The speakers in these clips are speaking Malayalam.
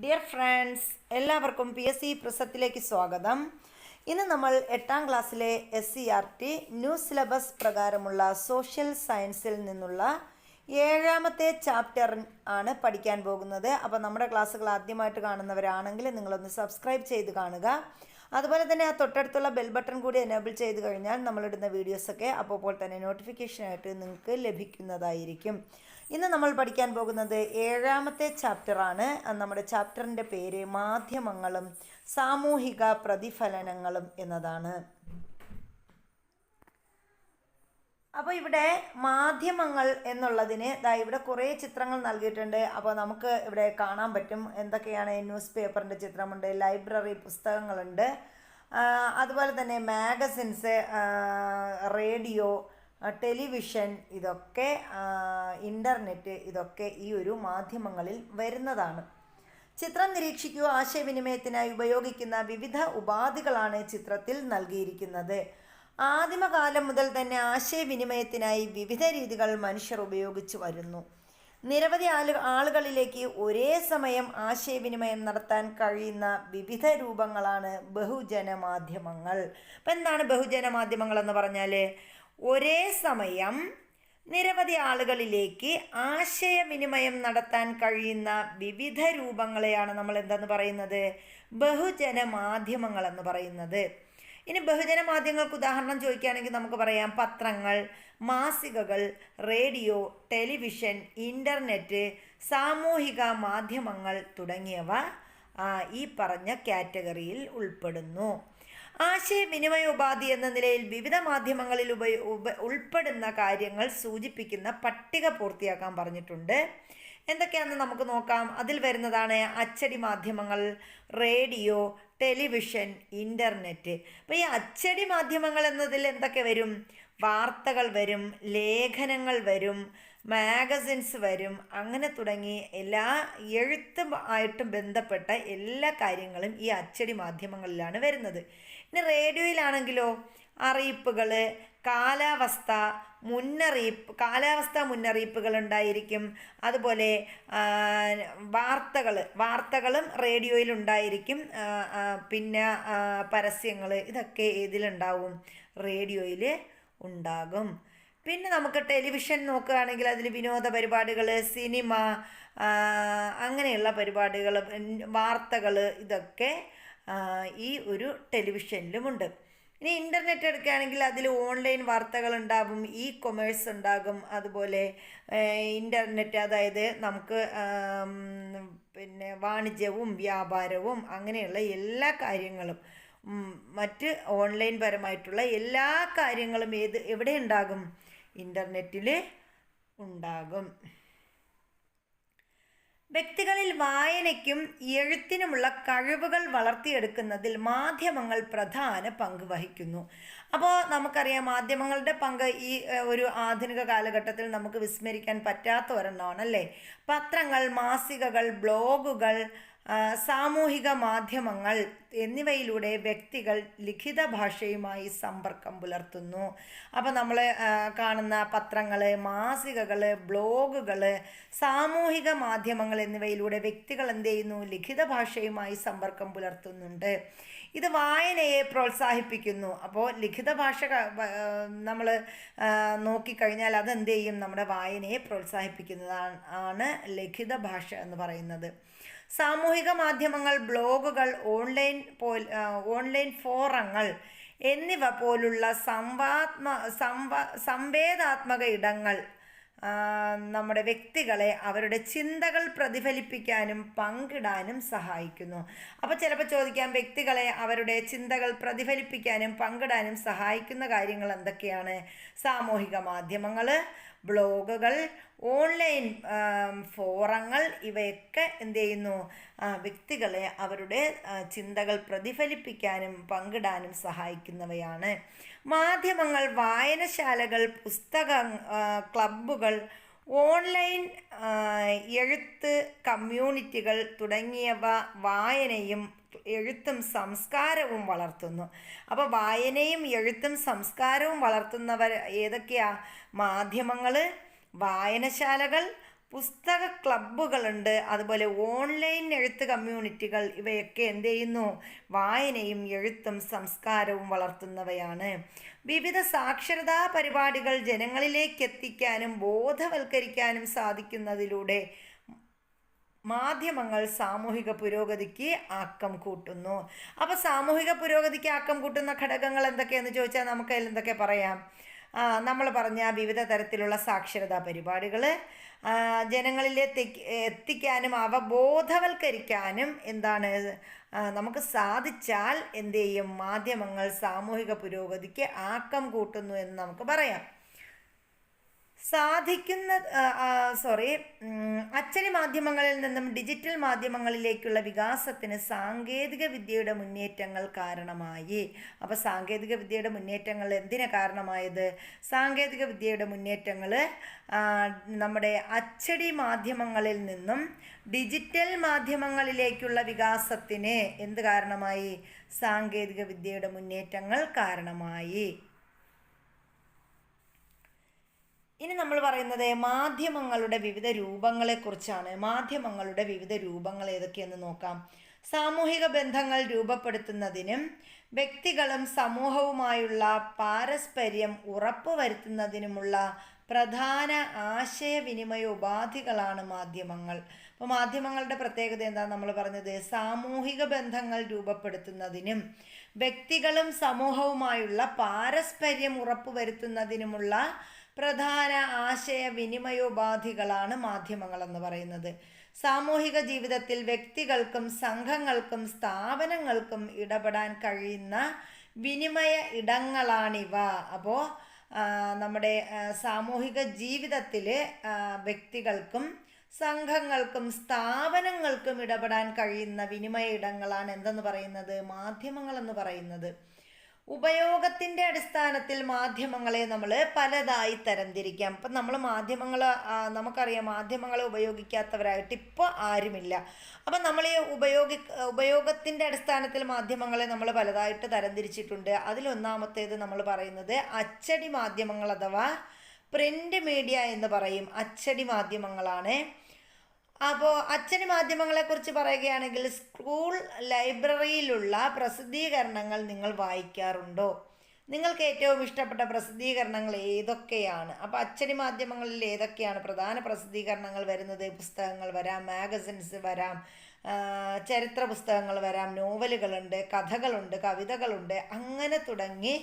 ഡിയർ ഫ്രണ്ട്സ്, എല്ലാവർക്കും PSC പ്രസത്തിലേക്ക് സ്വാഗതം. ഇന്ന് നമ്മൾ 8ാം ക്ലാസ്സിലെ SCERT ന്യൂ സിലബസ് പ്രകാരമുള്ള സോഷ്യൽ സയൻസിൽ നിന്നുള്ള 7ാമത്തെ ചാപ്റ്റർ ആണ് പഠിക്കാൻ പോകുന്നത്. അപ്പോൾ നമ്മുടെ ക്ലാസ്സുകൾ ആദ്യമായിട്ട് കാണുന്നവരാണെങ്കിൽ നിങ്ങളൊന്ന് സബ്സ്ക്രൈബ് ചെയ്ത് കാണുക. അതുപോലെ തന്നെ ആ തൊട്ടടുത്തുള്ള ബെൽ ബട്ടൺ കൂടി എനേബിൾ ചെയ്ത് കഴിഞ്ഞാൽ നമ്മളിടുന്ന വീഡിയോസൊക്കെ അപ്പോൾ തന്നെ നോട്ടിഫിക്കേഷനായിട്ട് നിങ്ങൾക്ക് ലഭിക്കുന്നതായിരിക്കും. ഇന്ന് നമ്മൾ പഠിക്കാൻ പോകുന്നത് 7ാമത്തെ ചാപ്റ്ററാണ്. നമ്മുടെ ചാപ്റ്ററിൻ്റെ പേര് മാധ്യമങ്ങളും സാമൂഹിക പ്രതിഫലനങ്ങളും എന്നതാണ്. അപ്പോൾ ഇവിടെ മാധ്യമങ്ങൾ എന്നുള്ളതിന് ഇവിടെ കുറേ ചിത്രങ്ങൾ നൽകിയിട്ടുണ്ട്. അപ്പോൾ നമുക്ക് ഇവിടെ കാണാൻ പറ്റും എന്തൊക്കെയാണ്. ന്യൂസ് പേപ്പറിൻ്റെ ചിത്രമുണ്ട്, ലൈബ്രറി പുസ്തകങ്ങളുണ്ട്, അതുപോലെ തന്നെ മാഗസിൻസ്, റേഡിയോ, ടെലിവിഷൻ, ഇതൊക്കെ ഇൻ്റർനെറ്റ്, ഇതൊക്കെ ഈ ഒരു മാധ്യമങ്ങളിൽ വരുന്നതാണ്. ചിത്രം നിരീക്ഷിക്കുക. ആശയവിനിമയത്തിനായി ഉപയോഗിക്കുന്ന വിവിധ ഉപാധികളാണ് ചിത്രത്തിൽ നൽകിയിരിക്കുന്നത്. ആദിമകാലം മുതൽ തന്നെ ആശയവിനിമയത്തിനായി വിവിധ രീതികൾ മനുഷ്യർ ഉപയോഗിച്ചു വരുന്നു. നിരവധി ആളുകളിലേക്ക് ഒരേ സമയം ആശയവിനിമയം നടത്താൻ കഴിയുന്ന വിവിധ രൂപങ്ങളാണ് ബഹുജന മാധ്യമങ്ങൾ. അപ്പം എന്താണ് ബഹുജന മാധ്യമങ്ങൾ എന്ന് പറഞ്ഞാൽ? ഒരേ സമയം നിരവധി ആളുകളിലേക്ക് ആശയവിനിമയം നടത്താൻ കഴിയുന്ന വിവിധ രൂപങ്ങളെയാണ് നമ്മൾ എന്തെന്ന് പറയുന്നത്? ബഹുജന മാധ്യമങ്ങൾ എന്ന് പറയുന്നത്. ഇനി ബഹുജന മാധ്യമങ്ങൾക്ക് ഉദാഹരണം ചോദിക്കുകയാണെങ്കിൽ നമുക്ക് പറയാം പത്രങ്ങൾ, മാസികകൾ, റേഡിയോ, ടെലിവിഷൻ, ഇൻ്റർനെറ്റ്, സാമൂഹിക മാധ്യമങ്ങൾ തുടങ്ങിയവ ഈ പറഞ്ഞ കാറ്റഗറിയിൽ ഉൾപ്പെടുന്നു. ആശയവിനിമയോപാധി എന്ന നിലയിൽ വിവിധ മാധ്യമങ്ങളിൽ ഉൾപ്പെടുന്ന കാര്യങ്ങൾ സൂചിപ്പിക്കുന്ന പട്ടിക പൂർത്തിയാക്കാൻ പറഞ്ഞിട്ടുണ്ട്. എന്തൊക്കെയാണെന്ന് നമുക്ക് നോക്കാം. അതിൽ വരുന്നതാണ് അച്ചടി മാധ്യമങ്ങൾ, റേഡിയോ, ടെലിവിഷൻ, ഇൻ്റർനെറ്റ്. അപ്പോൾ ഈ അച്ചടി മാധ്യമങ്ങൾ എന്നതിൽ എന്തൊക്കെ വരും? വാർത്തകൾ വരും, ലേഖനങ്ങൾ വരും, മാഗസിൻസ് വരും, അങ്ങനെ തുടങ്ങി എല്ലാ എഴുത്തുമായിട്ടും ബന്ധപ്പെട്ട എല്ലാ കാര്യങ്ങളും ഈ അച്ചടി മാധ്യമങ്ങളിലാണ് വരുന്നത്. ഇനി റേഡിയോയിലാണെങ്കിലോ അറിയിപ്പുകൾ, കാലാവസ്ഥാ മുന്നറിയിപ്പുകൾ ഉണ്ടായിരിക്കും. അതുപോലെ വാർത്തകളും റേഡിയോയിലുണ്ടായിരിക്കും. പിന്നെ പരസ്യങ്ങൾ, ഇതൊക്കെ ഇതിലുണ്ടാവും? റേഡിയോയിൽ ഉണ്ടാകും. പിന്നെ നമുക്ക് ടെലിവിഷൻ നോക്കുകയാണെങ്കിൽ അതിൽ വിനോദ പരിപാടികൾ, സിനിമ, അങ്ങനെയുള്ള പരിപാടികൾ, വാർത്തകൾ, ഇതൊക്കെ ഈ ഒരു ടെലിവിഷനിലുമുണ്ട്. ഇനി ഇൻ്റർനെറ്റ് എടുക്കുകയാണെങ്കിൽ അതിൽ ഓൺലൈൻ വാർത്തകൾ ഉണ്ടാകും, കൊമേഴ്സ് ഉണ്ടാകും. അതുപോലെ ഇൻ്റർനെറ്റ്, അതായത് നമുക്ക് പിന്നെ വാണിജ്യവും വ്യാപാരവും അങ്ങനെയുള്ള എല്ലാ കാര്യങ്ങളും, മറ്റ് ഓൺലൈൻ പരമായിട്ടുള്ള എല്ലാ കാര്യങ്ങളും എവിടെ ഉണ്ടാകും? ഇൻ്റർനെറ്റിൽ ഉണ്ടാകും. വ്യക്തികളിൽ വായനയ്ക്കും എഴുത്തിനുമുള്ള കഴിവുകൾ വളർത്തിയെടുക്കുന്നതിൽ മാധ്യമങ്ങൾ പ്രധാന പങ്ക് വഹിക്കുന്നു. അപ്പോൾ നമുക്കറിയാം മാധ്യമങ്ങളുടെ പങ്ക് ഈ ഒരു ആധുനിക കാലഘട്ടത്തിൽ നമുക്ക് വിസ്മരിക്കാൻ പറ്റാത്ത ഒരെണ്ണമാണ് അല്ലേ? പത്രങ്ങൾ, മാസികകൾ, ബ്ലോഗുകൾ, സാമൂഹിക മാധ്യമങ്ങൾ എന്നിവയിലൂടെ വ്യക്തികൾ ലിഖിത ഭാഷയുമായി സമ്പർക്കം പുലർത്തുന്നു. അപ്പോൾ നമ്മൾ കാണുന്ന പത്രങ്ങൾ, മാസികകൾ, ബ്ലോഗുകൾ, സാമൂഹിക മാധ്യമങ്ങൾ എന്നിവയിലൂടെ വ്യക്തികൾ എന്ത് ചെയ്യുന്നു? ലിഖിത ഭാഷയുമായി സമ്പർക്കം പുലർത്തുന്നുണ്ട്. ഇത് വായനയെ പ്രോത്സാഹിപ്പിക്കുന്നു. അപ്പോൾ ലിഖിത ഭാഷ നമ്മൾ നോക്കിക്കഴിഞ്ഞാൽ അതെന്ത് ചെയ്യും? നമ്മുടെ വായനയെ പ്രോത്സാഹിപ്പിക്കുന്നതാണ് ലിഖിത ഭാഷ എന്ന് പറയുന്നത്. സാമൂഹിക മാധ്യമങ്ങൾ, ബ്ലോഗുകൾ, ഓൺലൈൻ ഫോറങ്ങൾ എന്നിവ പോലുള്ള സംവേദനാത്മക ഇടങ്ങൾ നമ്മുടെ വ്യക്തികളെ അവരുടെ ചിന്തകൾ പ്രതിഫലിപ്പിക്കാനും പങ്കിടാനും സഹായിക്കുന്നു. അപ്പോൾ ചിലപ്പോൾ ചോദിക്കാം, വ്യക്തികളെ അവരുടെ ചിന്തകൾ പ്രതിഫലിപ്പിക്കാനും പങ്കിടാനും സഹായിക്കുന്ന കാര്യങ്ങൾ എന്തൊക്കെയാണ്? സാമൂഹിക മാധ്യമങ്ങൾ, ബ്ലോഗുകൾ, ഓൺലൈൻ ഫോറങ്ങൾ, ഇവയൊക്കെ എന്ത് ചെയ്യുന്നു? വ്യക്തികളെ അവരുടെ ചിന്തകൾ പ്രതിഫലിപ്പിക്കാനും പങ്കിടാനും സഹായിക്കുന്നവയാണ്. മാധ്യമങ്ങൾ, വായനശാലകൾ, ക്ലബ്ബുകൾ, ഓൺലൈൻ എഴുത്ത് കമ്മ്യൂണിറ്റികൾ തുടങ്ങിയവ വായനയും എഴുത്തും സംസ്കാരവും വളർത്തുന്നു. അപ്പോൾ വായനയും എഴുത്തും സംസ്കാരവും വളർത്തുന്നവർ ഏതൊക്കെയാ? മാധ്യമങ്ങൾ, വായനശാലകൾ, പുസ്തക ക്ലബ്ബുകളുണ്ട്, അതുപോലെ ഓൺലൈൻ എഴുത്ത് കമ്മ്യൂണിറ്റികൾ. ഇവയൊക്കെ എന്ത് ചെയ്യുന്നു? വായനയും എഴുത്തും സംസ്കാരവും വളർത്തുന്നവയാണ്. വിവിധ സാക്ഷരതാ പരിപാടികൾ ജനങ്ങളിലേക്ക് എത്തിക്കാനും ബോധവൽക്കരിക്കാനും സാധിക്കുന്നതിലൂടെ മാധ്യമങ്ങൾ സാമൂഹിക പുരോഗതിക്ക് ആക്കം കൂട്ടുന്നു. അപ്പോൾ സാമൂഹിക പുരോഗതിക്ക് ആക്കം കൂട്ടുന്ന ഘടകങ്ങൾ എന്തൊക്കെയെന്ന് ചോദിച്ചാൽ നമുക്ക് അതിൽ എന്തൊക്കെ പറയാം? നമ്മൾ പറഞ്ഞ വിവിധ തരത്തിലുള്ള സാക്ഷരതാ പരിപാടികൾ ജനങ്ങളിലേക്ക് എത്തിക്കാനും അവ ബോധവൽക്കരിക്കാനും എന്താണ് നമുക്ക് സാധിച്ചാൽ എന്ത് ചെയ്യും? മാധ്യമങ്ങൾ സാമൂഹിക പുരോഗതിക്ക് ആക്കം കൂട്ടുന്നു എന്ന് നമുക്ക് പറയാം. അച്ചടി മാധ്യമങ്ങളിൽ നിന്നും ഡിജിറ്റൽ മാധ്യമങ്ങളിലേക്കുള്ള വികാസത്തിന് സാങ്കേതിക വിദ്യയുടെ മുന്നേറ്റങ്ങൾ കാരണമായി. അപ്പോൾ സാങ്കേതിക വിദ്യയുടെ മുന്നേറ്റങ്ങൾ എന്തിനാ കാരണമായത്? സാങ്കേതിക വിദ്യയുടെ മുന്നേറ്റങ്ങൾ നമ്മുടെ അച്ചടി മാധ്യമങ്ങളിൽ നിന്നും ഡിജിറ്റൽ മാധ്യമങ്ങളിലേക്കുള്ള വികാസത്തിന് എന്ത് കാരണമായി? സാങ്കേതിക വിദ്യയുടെ മുന്നേറ്റങ്ങൾ കാരണമായി. ഇനി നമ്മൾ പറയുന്നത് മാധ്യമങ്ങളുടെ വിവിധ രൂപങ്ങളെക്കുറിച്ചാണ്. മാധ്യമങ്ങളുടെ വിവിധ രൂപങ്ങൾ ഏതൊക്കെയെന്ന് നോക്കാം. സാമൂഹിക ബന്ധങ്ങൾ രൂപപ്പെടുത്തുന്നതിനും വ്യക്തികളും സമൂഹവുമായുള്ള പാരസ്പര്യം ഉറപ്പുവരുത്തുന്നതിനുമുള്ള പ്രധാന ആശയവിനിമയ ഉപാധികളാണ് മാധ്യമങ്ങൾ. അപ്പോൾ മാധ്യമങ്ങളുടെ പ്രത്യേകത എന്താണ് നമ്മൾ പറഞ്ഞത്? സാമൂഹിക ബന്ധങ്ങൾ രൂപപ്പെടുത്തുന്നതിനും വ്യക്തികളും സമൂഹവുമായുള്ള പാരസ്പര്യം ഉറപ്പുവരുത്തുന്നതിനുമുള്ള പ്രധാന ആശയവിനിമയോപാധികളാണ് മാധ്യമങ്ങൾ എന്ന് പറയുന്നത്. സാമൂഹിക ജീവിതത്തിൽ വ്യക്തികൾക്കും സംഘങ്ങൾക്കും സ്ഥാപനങ്ങൾക്കും ഇടപെടാൻ കഴിയുന്ന വിനിമയ ഇടങ്ങളാണിവ. അപ്പോൾ നമ്മുടെ സാമൂഹിക ജീവിതത്തിൽ വ്യക്തികൾക്കും സംഘങ്ങൾക്കും സ്ഥാപനങ്ങൾക്കും ഇടപെടാൻ കഴിയുന്ന വിനിമയ ഇടങ്ങളാണ് എന്തെന്ന് പറയുന്നത്? മാധ്യമങ്ങൾ എന്ന് പറയുന്നത്. ഉപയോഗത്തിൻ്റെ അടിസ്ഥാനത്തിൽ മാധ്യമങ്ങളെ നമ്മൾ പലതായി തരംതിരിക്കാം. ഇപ്പം നമ്മൾ നമുക്കറിയാം മാധ്യമങ്ങളെ ഉപയോഗിക്കാത്തവരായിട്ട് ഇപ്പോൾ ആരുമില്ല. അപ്പം നമ്മൾ ഈ ഉപയോഗത്തിൻ്റെ അടിസ്ഥാനത്തിൽ മാധ്യമങ്ങളെ നമ്മൾ പലതായിട്ട് തരംതിരിച്ചിട്ടുണ്ട്. അതിലൊന്നാമത്തേത് നമ്മൾ പറയുന്നത് അച്ചടി മാധ്യമങ്ങൾ അഥവാ പ്രിൻ്റ് മീഡിയ എന്ന് പറയും. അച്ചടി മാധ്യമങ്ങളാണ്. അപ്പോൾ അച്ചടി മാധ്യമങ്ങളെക്കുറിച്ച് പറയുകയാണെങ്കിൽ സ്കൂൾ ലൈബ്രറിയിലുള്ള പ്രസിദ്ധീകരണങ്ങൾ നിങ്ങൾ വായിക്കാറുണ്ടോ? നിങ്ങൾക്ക് ഏറ്റവും ഇഷ്ടപ്പെട്ട പ്രസിദ്ധീകരണങ്ങൾ ഏതൊക്കെയാണ്? അപ്പോൾ അച്ചടി മാധ്യമങ്ങളിൽ ഏതൊക്കെയാണ് പ്രധാന പ്രസിദ്ധീകരണങ്ങൾ വരുന്നത്? പുസ്തകങ്ങൾ വരാം, മാഗസിൻസ് വരാം, ചരിത്ര പുസ്തകങ്ങൾ വരാം, നോവലുകളുണ്ട്, കഥകളുണ്ട്, കവിതകളുണ്ട്, അങ്ങനെ തുടങ്ങി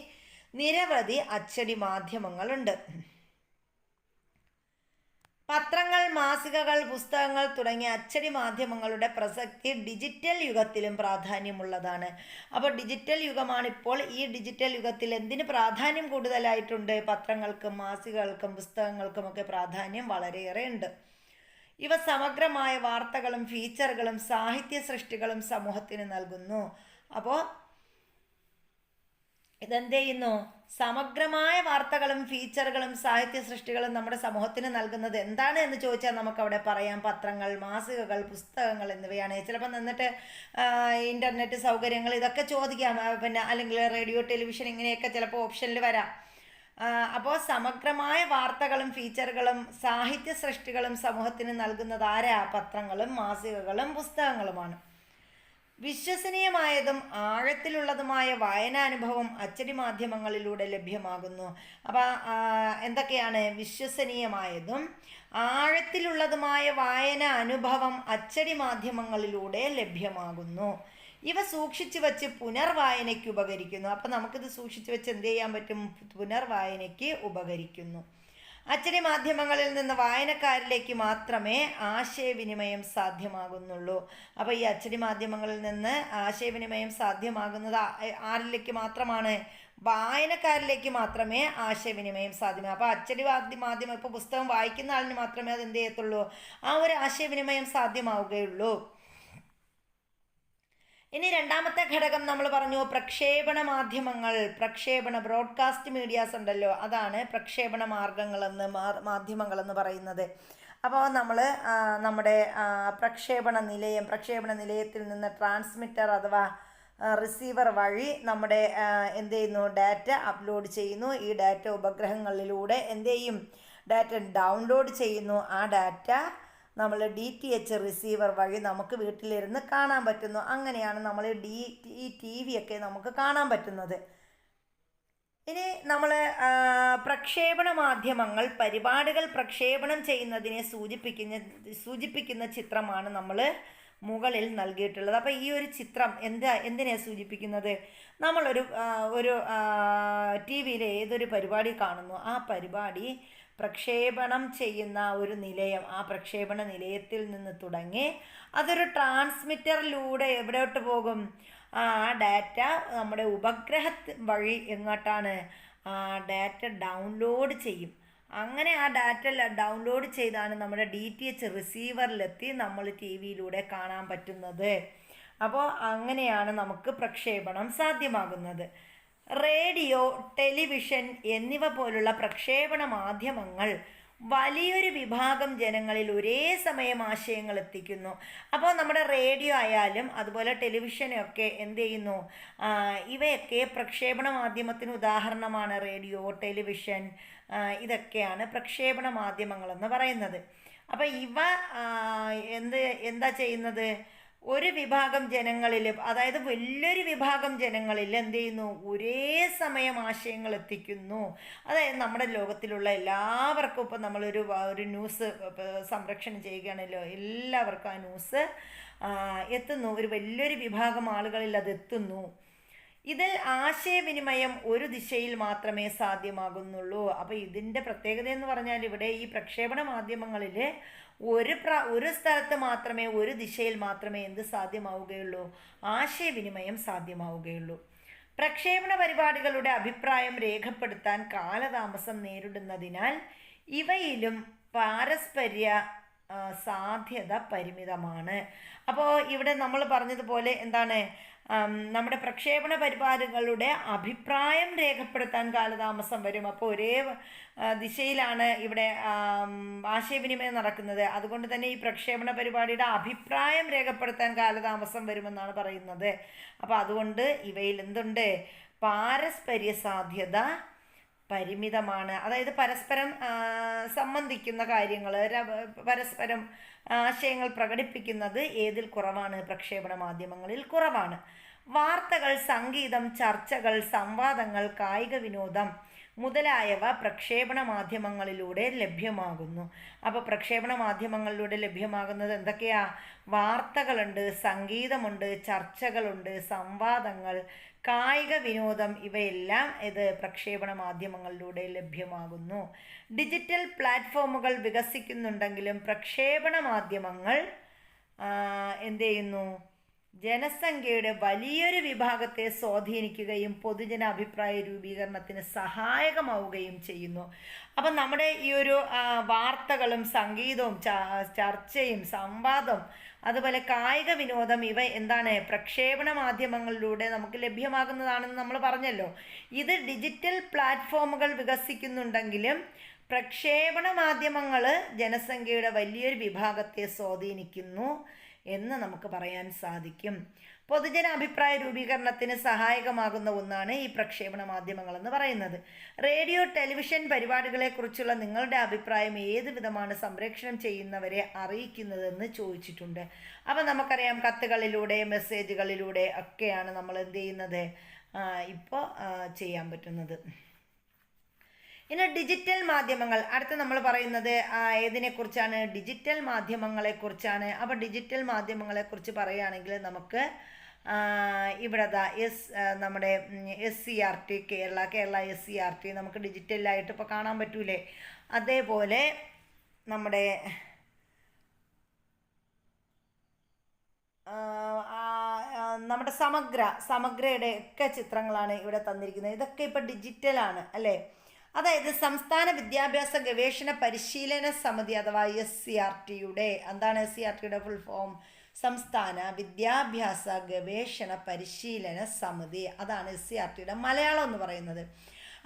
നിരവധി അച്ചടി മാധ്യമങ്ങളുണ്ട്. പത്രങ്ങൾ, മാസികകൾ, പുസ്തകങ്ങൾ തുടങ്ങിയ അച്ചടി മാധ്യമങ്ങളുടെ പ്രസക്തി ഡിജിറ്റൽ യുഗത്തിലും പ്രാധാന്യമുള്ളതാണ്. അപ്പോൾ ഡിജിറ്റൽ യുഗമാണിപ്പോൾ. ഈ ഡിജിറ്റൽ യുഗത്തിൽ എന്തിന് പ്രാധാന്യം കൂടുതലായിട്ടുണ്ട്? പത്രങ്ങൾക്കും മാസികകൾക്കും പുസ്തകങ്ങൾക്കുമൊക്കെ പ്രാധാന്യം വളരെയേറെ ഉണ്ട്. ഇവ സമഗ്രമായ വാർത്തകളും ഫീച്ചറുകളും സാഹിത്യ സൃഷ്ടികളും സമൂഹത്തിന് നൽകുന്നു. അപ്പോൾ ഇതെന്ത് ചെയ്യുന്നു? സമഗ്രമായ വാർത്തകളും ഫീച്ചറുകളും സാഹിത്യ സൃഷ്ടികളും നമ്മുടെ സമൂഹത്തിന് നൽകുന്നത് എന്താണ് എന്ന് ചോദിച്ചാൽ നമുക്കവിടെ പറയാം പത്രങ്ങൾ, മാസികകൾ, പുസ്തകങ്ങൾ എന്നിവയാണ്. ചിലപ്പോൾ നിന്നിട്ട് ഇൻ്റർനെറ്റ് സൗകര്യങ്ങൾ ഇതൊക്കെ ചോദിക്കാം, അല്ലെങ്കിൽ റേഡിയോ, ടെലിവിഷൻ ഇങ്ങനെയൊക്കെ ചിലപ്പോൾ ഓപ്ഷനിൽ വരാം. അപ്പോൾ സമഗ്രമായ വാർത്തകളും ഫീച്ചറുകളും സാഹിത്യ സൃഷ്ടികളും സമൂഹത്തിന് നൽകുന്നത് ആരാ? പത്രങ്ങളും മാസികകളും പുസ്തകങ്ങളുമാണ്. വിശ്വസനീയമായതും ആഴത്തിലുള്ളതുമായ വായനാനുഭവം അച്ചടി മാധ്യമങ്ങളിലൂടെ ലഭ്യമാകുന്നു. അപ്പോൾ എന്തൊക്കെയാണ്? വിശ്വസനീയമായതും ആഴത്തിലുള്ളതുമായ വായന അനുഭവം അച്ചടി മാധ്യമങ്ങളിലൂടെ ലഭ്യമാകുന്നു. ഇവ സൂക്ഷിച്ചു വച്ച് പുനർവായനയ്ക്ക് ഉപകരിക്കുന്നു. അപ്പം നമുക്കിത് സൂക്ഷിച്ചു വെച്ച് എന്ത് ചെയ്യാൻ പറ്റും? പുനർവായനയ്ക്ക് ഉപകരിക്കുന്നു. അച്ചടി മാധ്യമങ്ങളിൽ നിന്ന് വായനക്കാരിലേക്ക് മാത്രമേ ആശയവിനിമയം സാധ്യമാകുന്നുള്ളൂ. അപ്പോൾ ഈ അച്ചടി മാധ്യമങ്ങളിൽ നിന്ന് ആശയവിനിമയം സാധ്യമാകുന്നത് ആരിലേക്ക് മാത്രമാണ്? വായനക്കാരിലേക്ക് മാത്രമേ ആശയവിനിമയം സാധ്യമാകൂ. അപ്പോൾ അച്ചടി മാധ്യമം ഇപ്പോൾ പുസ്തകം വായിക്കുന്ന ആളിന് മാത്രമേ അത് എന്ത് ചെയ്യത്തുള്ളൂ? ആ ഒരു ആശയവിനിമയം സാധ്യമാവുകയുള്ളൂ. ഇനി രണ്ടാമത്തെ ഘടകം നമ്മൾ പറഞ്ഞു പ്രക്ഷേപണ മാധ്യമങ്ങൾ. ബ്രോഡ്കാസ്റ്റ് മീഡിയാസ് ഉണ്ടല്ലോ, അതാണ് പ്രക്ഷേപണ മാധ്യമങ്ങളെന്ന് പറയുന്നത്. അപ്പോൾ നമ്മൾ നമ്മുടെ പ്രക്ഷേപണ നിലയത്തിൽ നിന്ന് ട്രാൻസ്മിറ്റർ അഥവാ റിസീവർ വഴി നമ്മുടെ എന്ത് ചെയ്യുന്നു? ഡാറ്റ അപ്ലോഡ് ചെയ്യുന്നു. ഈ ഡാറ്റ ഉപഗ്രഹങ്ങളിലൂടെ എന്ത് ചെയ്യും? ഡാറ്റ ഡൗൺലോഡ് ചെയ്യുന്നു. ആ ഡാറ്റ നമ്മൾ DTH റിസീവർ വഴി നമുക്ക് വീട്ടിലിരുന്ന് കാണാൻ പറ്റുന്നു. അങ്ങനെയാണ് നമ്മൾ ഈ TV ഒക്കെ നമുക്ക് കാണാൻ പറ്റുന്നത്. ഇനി നമ്മൾ പ്രക്ഷേപണ മാധ്യമങ്ങൾ പരിപാടികൾ പ്രക്ഷേപണം ചെയ്യുന്നതിനെ സൂചിപ്പിക്കുന്ന ചിത്രമാണ് നമ്മൾ മുകളിൽ നൽകിയിട്ടുള്ളത്. അപ്പോൾ ഈ ഒരു ചിത്രം എന്തിനെ സൂചിപ്പിക്കുന്നത്? നമ്മളൊരു TV ഏതൊരു പരിപാടി കാണുന്നു, ആ പരിപാടി പ്രക്ഷേപണം ചെയ്യുന്ന ഒരു നിലയം, ആ പ്രക്ഷേപണ നിലയത്തിൽ നിന്ന് തുടങ്ങി അതൊരു ട്രാൻസ്മിറ്ററിലൂടെ എവിടോട്ട് പോകും? ആ ഡാറ്റ നമ്മുടെ ഉപഗ്രഹ വഴി എങ്ങോട്ടാണ്? ആ ഡാറ്റ ഡൗൺലോഡ് ചെയ്യും. അങ്ങനെ ആ ഡാറ്റ ഡൗൺലോഡ് ചെയ്താണ് നമ്മുടെ DTH റിസീവറിലെത്തി നമ്മൾ TV കാണാൻ പറ്റുന്നത്. അപ്പോൾ അങ്ങനെയാണ് നമുക്ക് പ്രക്ഷേപണം സാധ്യമാകുന്നത്. റേഡിയോ, ടെലിവിഷൻ എന്നിവ പോലുള്ള പ്രക്ഷേപണ മാധ്യമങ്ങൾ വലിയൊരു വിഭാഗം ജനങ്ങളിൽ ഒരേ സമയം ആശയങ്ങൾ എത്തിക്കുന്നു. അപ്പോൾ നമ്മുടെ റേഡിയോ ആയാലും അതുപോലെ ടെലിവിഷനൊക്കെ എന്ത് ചെയ്യുന്നു? ഇവയൊക്കെ പ്രക്ഷേപണ മാധ്യമത്തിന് ഉദാഹരണമാണ്. റേഡിയോ, ടെലിവിഷൻ ഇതൊക്കെയാണ് പ്രക്ഷേപണ മാധ്യമങ്ങളെന്ന് പറയുന്നത്. അപ്പോൾ ഇവ എന്താ ചെയ്യുന്നത്? ഒരു വിഭാഗം ജനങ്ങളിൽ, അതായത് വലിയൊരു വിഭാഗം ജനങ്ങളിൽ എന്ത് ചെയ്യുന്നു? ഒരേ സമയം ആശയങ്ങൾ എത്തിക്കുന്നു. അതായത് നമ്മുടെ ലോകത്തിലുള്ള എല്ലാവർക്കും ഇപ്പം നമ്മളൊരു ന്യൂസ് സംരക്ഷണം ചെയ്യുകയാണല്ലോ, എല്ലാവർക്കും ആ ന്യൂസ് എത്തുന്നു. ഒരു വലിയൊരു വിഭാഗം ആളുകളിൽ അത് എത്തുന്നു. ഇതിൽ ആശയവിനിമയം ഒരു ദിശയിൽ മാത്രമേ സാധ്യമാകുന്നുള്ളൂ. അപ്പോൾ ഇതിൻ്റെ പ്രത്യേകത എന്ന് പറഞ്ഞാൽ ഇവിടെ ഈ പ്രക്ഷേപണ മാധ്യമങ്ങളിൽ ഒരു സ്ഥലത്ത് മാത്രമേ, ഒരു ദിശയിൽ മാത്രമേ എന്ത് സാധ്യമാവുകയുള്ളൂ? ആശയവിനിമയം സാധ്യമാവുകയുള്ളൂ. പ്രക്ഷേപണ പരിപാടികളുടെ അഭിപ്രായം രേഖപ്പെടുത്താൻ കാലതാമസം നേരിടുന്നതിനാൽ ഇവയിലും പാരസ്പര്യ സാധ്യത പരിമിതമാണ്. അപ്പോൾ ഇവിടെ നമ്മൾ പറഞ്ഞതുപോലെ എന്താണ്? നമ്മുടെ പ്രക്ഷേപണ പരിപാടികളുടെ അഭിപ്രായം രേഖപ്പെടുത്താൻ കാലതാമസം വരും. അപ്പോൾ ഒരേ ദിശയിലാണ് ഇവിടെ ആശയവിനിമയം നടക്കുന്നത്. അതുകൊണ്ട് തന്നെ ഈ പ്രക്ഷേപണ പരിപാടിയുടെ അഭിപ്രായം രേഖപ്പെടുത്താൻ കാലതാമസം വരുമെന്നാണ് പറയുന്നത്. അപ്പോൾ അതുകൊണ്ട് ഇവയിൽ എന്തുണ്ട്? പാരസ്പര്യ സാധ്യത പരിമിതമാണ്. അതായത് പരസ്പരം സംബന്ധിക്കുന്ന കാര്യങ്ങൾ, പരസ്പരം ആശയങ്ങൾ പ്രകടിപ്പിക്കുന്നത് ഏതിൽ കുറവാണ്? പ്രക്ഷേപണ മാധ്യമങ്ങളിൽ കുറവാണ്. വാർത്തകൾ, സംഗീതം, ചർച്ചകൾ, സംവാദങ്ങൾ, കായിക വിനോദം മുതലായവ പ്രക്ഷേപണ മാധ്യമങ്ങളിലൂടെ ലഭ്യമാകുന്നു. അപ്പോൾ പ്രക്ഷേപണ മാധ്യമങ്ങളിലൂടെ ലഭ്യമാകുന്നത് എന്തൊക്കെയാ? വാർത്തകളുണ്ട്, സംഗീതമുണ്ട്, ചർച്ചകളുണ്ട്, സംവാദങ്ങൾ, കായിക വിനോദം, ഇവയെല്ലാം പ്രക്ഷേപണ മാധ്യമങ്ങളിലൂടെ ലഭ്യമാകുന്നു. ഡിജിറ്റൽ പ്ലാറ്റ്ഫോമുകൾ വികസിക്കുന്നുണ്ടെങ്കിലും പ്രക്ഷേപണ മാധ്യമങ്ങൾ എന്ത് ചെയ്യുന്നു? ജനസംഖ്യയുടെ വലിയൊരു വിഭാഗത്തെ സ്വാധീനിക്കുകയും പൊതുജന അഭിപ്രായ രൂപീകരണത്തിന് സഹായകമാവുകയും ചെയ്യുന്നു. അപ്പം നമ്മുടെ ഈ ഒരു വാർത്തകളും സംഗീതവും ചർച്ചയും സംവാദവും അതുപോലെ കായിക വിനോദം ഇവ എന്താണ്? പ്രക്ഷേപണ മാധ്യമങ്ങളിലൂടെ നമുക്ക് ലഭ്യമാകുന്നതാണെന്ന് നമ്മൾ പറഞ്ഞല്ലോ. ഇത് ഡിജിറ്റൽ പ്ലാറ്റ്ഫോമുകൾ വികസിക്കുന്നുണ്ടെങ്കിലും പ്രക്ഷേപണ മാധ്യമങ്ങൾ ജനസംഖ്യയുടെ വലിയൊരു വിഭാഗത്തെ സ്വാധീനിക്കുന്നു എന്ന് നമുക്ക് പറയാൻ സാധിക്കും. പൊതുജന അഭിപ്രായ രൂപീകരണത്തിന് സഹായകമാകുന്ന ഒന്നാണ് ഈ പ്രക്ഷേപണ മാധ്യമങ്ങൾ എന്ന് പറയുന്നത്. റേഡിയോ, ടെലിവിഷൻ പരിപാടികളെക്കുറിച്ചുള്ള നിങ്ങളുടെ അഭിപ്രായം ഏത് വിധമാണ് സംപ്രേഷണം ചെയ്യുന്നവരെ അറിയിക്കുന്നതെന്ന് ചോദിച്ചിട്ടുണ്ട്. അപ്പം നമുക്കറിയാം, കത്തുകളിലൂടെ, മെസ്സേജുകളിലൂടെ ഒക്കെയാണ് നമ്മൾ എന്ത് ചെയ്യുന്നത്? ഇപ്പോൾ ചെയ്യാൻ പറ്റുന്നത്. ഇനി ഡിജിറ്റൽ മാധ്യമങ്ങൾ, അടുത്ത് നമ്മൾ പറയുന്നത് ഏതിനെക്കുറിച്ചാണ്? ഡിജിറ്റൽ മാധ്യമങ്ങളെക്കുറിച്ചാണ്. അപ്പോൾ ഡിജിറ്റൽ മാധ്യമങ്ങളെക്കുറിച്ച് പറയുകയാണെങ്കിൽ നമുക്ക് ഇവിടെ നമ്മുടെ SCRT, കേരള SCRT നമുക്ക് ഡിജിറ്റലായിട്ട് ഇപ്പോൾ കാണാൻ പറ്റൂലേ? അതേപോലെ നമ്മുടെ സമഗ്രയുടെ ഒക്കെ ചിത്രങ്ങളാണ് ഇവിടെ തന്നിരിക്കുന്നത്. ഇതൊക്കെ ഇപ്പോൾ ഡിജിറ്റലാണ് അല്ലേ? അതായത് സംസ്ഥാന വിദ്യാഭ്യാസ ഗവേഷണ പരിശീലന സമിതി അഥവാ SCRTയുടെ, എന്താണ് SCRTയുടെ ഫുൾ ഫോം? സംസ്ഥാന വിദ്യാഭ്യാസ ഗവേഷണ പരിശീലന സമിതി. അതാണ് SCRTയുടെ മലയാളം എന്ന് പറയുന്നത്.